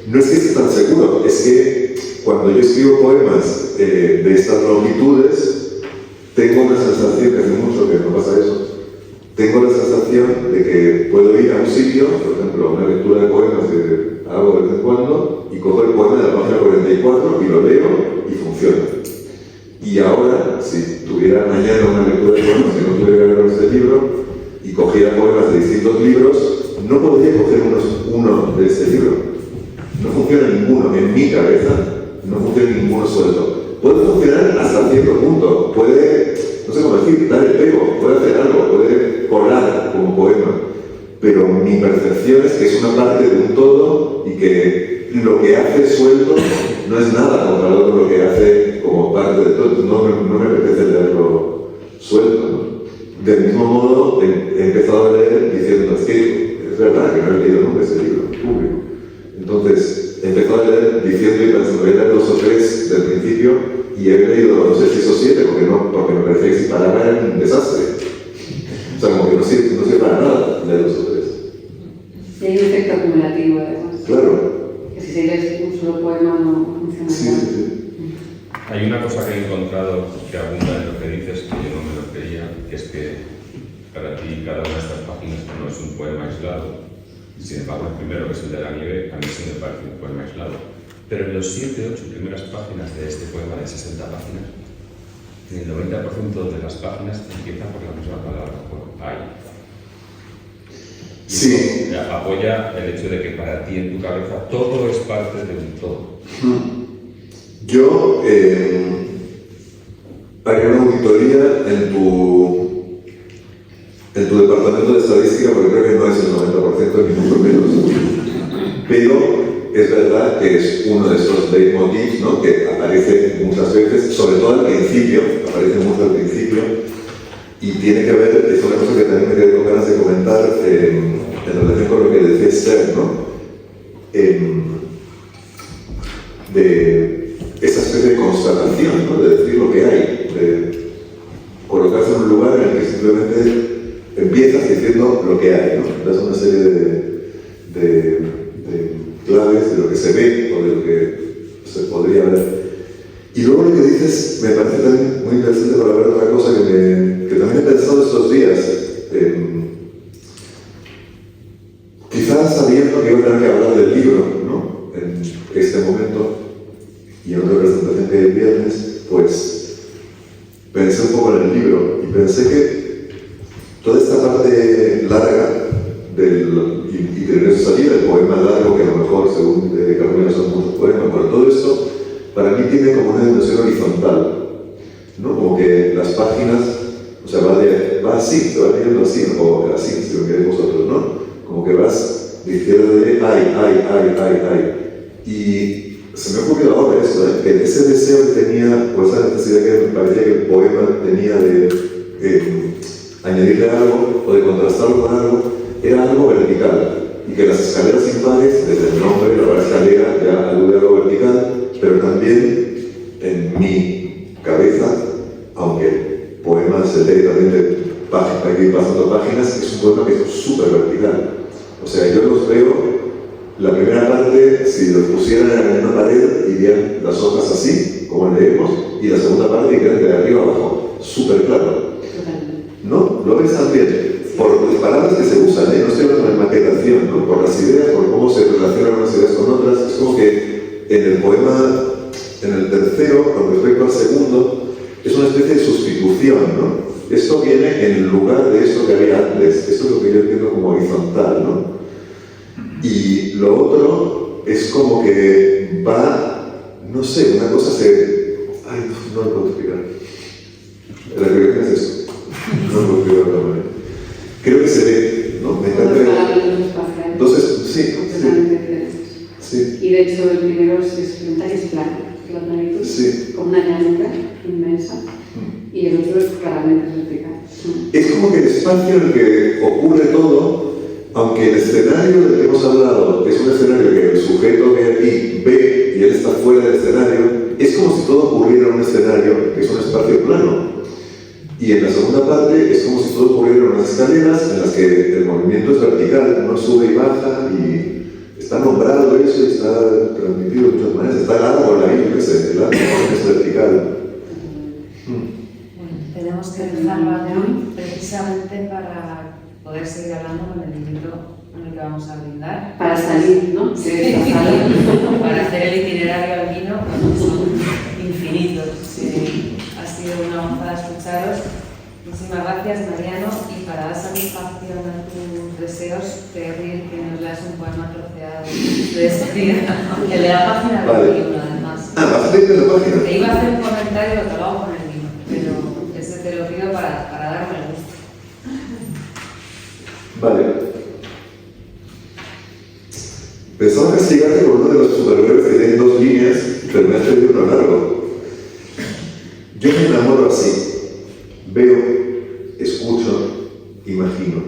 no es que esté tan seguro, es que cuando yo escribo poemas de estas longitudes, tengo una sensación, que hace mucho que no pasa eso, tengo la sensación de que puedo ir a un sitio, por ejemplo, a una lectura de poemas que hago de vez en cuando, y cojo el poema de la página 44 y lo leo y funciona. Y ahora, si tuviera mañana una lectura de poemas que no tuviera que ver con este libro, y cogiera poemas de distintos libros, no podría coger uno de este libro. No funciona ninguno, en mi cabeza no funciona ninguno suelto. Puede funcionar hasta cierto punto, puede, no sé cómo decir, dar el pego, puede hacer algo, puede colar como poema, pero mi percepción es que es una parte de un todo y que lo que hace suelto no es nada comparado con lo que hace como parte de todo. No me apetece leerlo suelto, ¿no? Del mismo modo, he empezado a leer diciendo, es que es verdad que no he leído nunca ese libro público. Entonces, he empezado a leer diciendo y pensando, voy a leer 2 o 3 del principio, y he leído, no sé, 6 o 7, porque me parecía que si paraba era un desastre. O sea, como que no sirve para nada leer 2 o 3. Y hay un efecto acumulativo, además. Claro. Que si lees un solo poema no funciona. Sí. Hay una cosa que he encontrado que abunda en lo que dices, que yo no me lo creía, que es que para ti cada una de estas páginas no es un poema aislado. Sin embargo, el primero, que es el de la nieve, a mí sí me parece un poema aislado. Pero en los 7 o 8 primeras páginas de este poema de 60 páginas, el 90% de las páginas empiezan por la misma palabra, por hay. Y sí. Eso apoya el hecho de que para ti en tu cabeza todo es parte de un todo. Yo haré una auditoría en tu departamento de estadística, porque creo que no es el 90% ni mucho menos. Pero es verdad que es uno de esos leitmotivs, ¿no?, que aparece muchas veces, sobre todo al principio, aparece mucho al principio, y tiene que ver, es una cosa que también me quedé con ganas de comentar en relación con lo que decía Esther, ¿no? De esa especie de constatación, ¿no?, de decir lo que hay, de colocarse en un lugar en el que simplemente empiezas diciendo lo que hay, ¿no? Das una serie de claves de lo que se ve o de lo que se podría ver. Y luego lo que dices me parece también muy interesante para ver otra cosa que también he pensado estos días. Quizás sabiendo que iba a tener que hablar del libro, ¿no?, en este momento y en otra presentación que hay el viernes, pues pensé un poco en el libro y pensé que toda esta parte larga y de eso salida, el poema largo, que a lo mejor, según Carolina, son muchos poemas, pero todo esto para mí tiene como una dimensión horizontal, ¿no? Como que las páginas, o sea, va así, te va leyendo así, o así, si lo queréis vosotros, ¿no? Como que vas de izquierda de hay. Y se me ha ocurrido ahora esto, que ese deseo que tenía, o esa necesidad que me parecía que el poema tenía de añadirle algo o de contrastarlo con algo, era algo vertical. Y que las escaleras impares, desde el nombre, la palabra escalera ya alude a algo vertical, pero también en mi cabeza, aunque el poema se lee también de páginas, hay que ir pasando páginas, es un poema que es súper vertical. O sea, yo los veo, la primera parte, si los pusieran en una pared, irían las hojas así, como leemos, y la segunda parte irían de arriba abajo, súper claro. ¿No? ¿Lo ves también? Por las palabras que se usan, no estoy hablando de maquetación, ¿no? Por las ideas, por cómo se relacionan unas ideas con otras. Es como que en el poema, en el tercero, con respecto al segundo, es una especie de sustitución, ¿no? Esto viene en lugar de esto que había antes. Esto es lo que yo entiendo como horizontal, ¿no? Y lo otro es como que va, no sé, una cosa se... Ay, no lo puedo explicar. La creación es eso. No lo puedo explicar de otra manera. Creo que se ve, ¿no? Me encanta. Entonces, sí. Sí. Y de hecho, el primero es plano, que la planitud, sí, con una llanura inmensa, y el otro es claramente vertical. Es como que el espacio en el que ocurre todo, aunque el escenario del que hemos hablado es un escenario que el sujeto ve aquí, ve y él está fuera del escenario, es como si todo ocurriera en un escenario que es un espacio plano. Y en la segunda parte es como si todo ocurriera en unas escaleras en las que el movimiento es vertical, uno sube y baja y está nombrado eso y está transmitido de muchas maneras. Está el árbol ahí, yo qué sé, el árbol es vertical. Bueno, tenemos que dejarlo aquí precisamente para poder seguir hablando con el libro con el que vamos a brindar. Para salir, ¿no? Sí, para hacer el itinerario al vino, son infinitos. Sí. Ha sido una gozada escucharos. Muchísimas gracias, Mariano. Y para dar satisfacción a tus deseos, pedir que nos leas un poema troceado de despedida. El de la página 21, además. Ah, ¿vas a leer la página? Te iba a hacer un comentario, pero lo hago con el vino. Pero ese te lo pido para darme el gusto. Vale. Pensaba castigarte con uno de los superhéroes que tienen 2 líneas, pero me has pedido uno largo. Yo me enamoro así. Veo, escucho, imagino.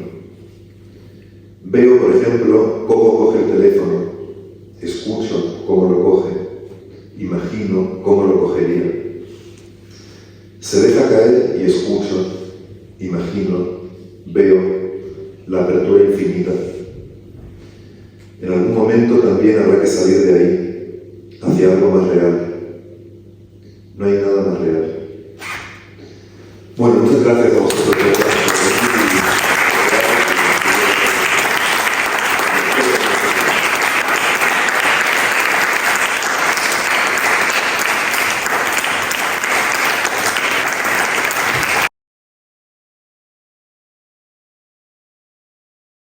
Veo, por ejemplo, cómo coge el teléfono. Escucho cómo lo coge. Imagino cómo lo cogería. Se deja caer y escucho, imagino, veo la apertura infinita. En algún momento también habrá que salir de ahí, hacia algo más real. No hay nada más real. Bueno, muchas gracias a vosotros.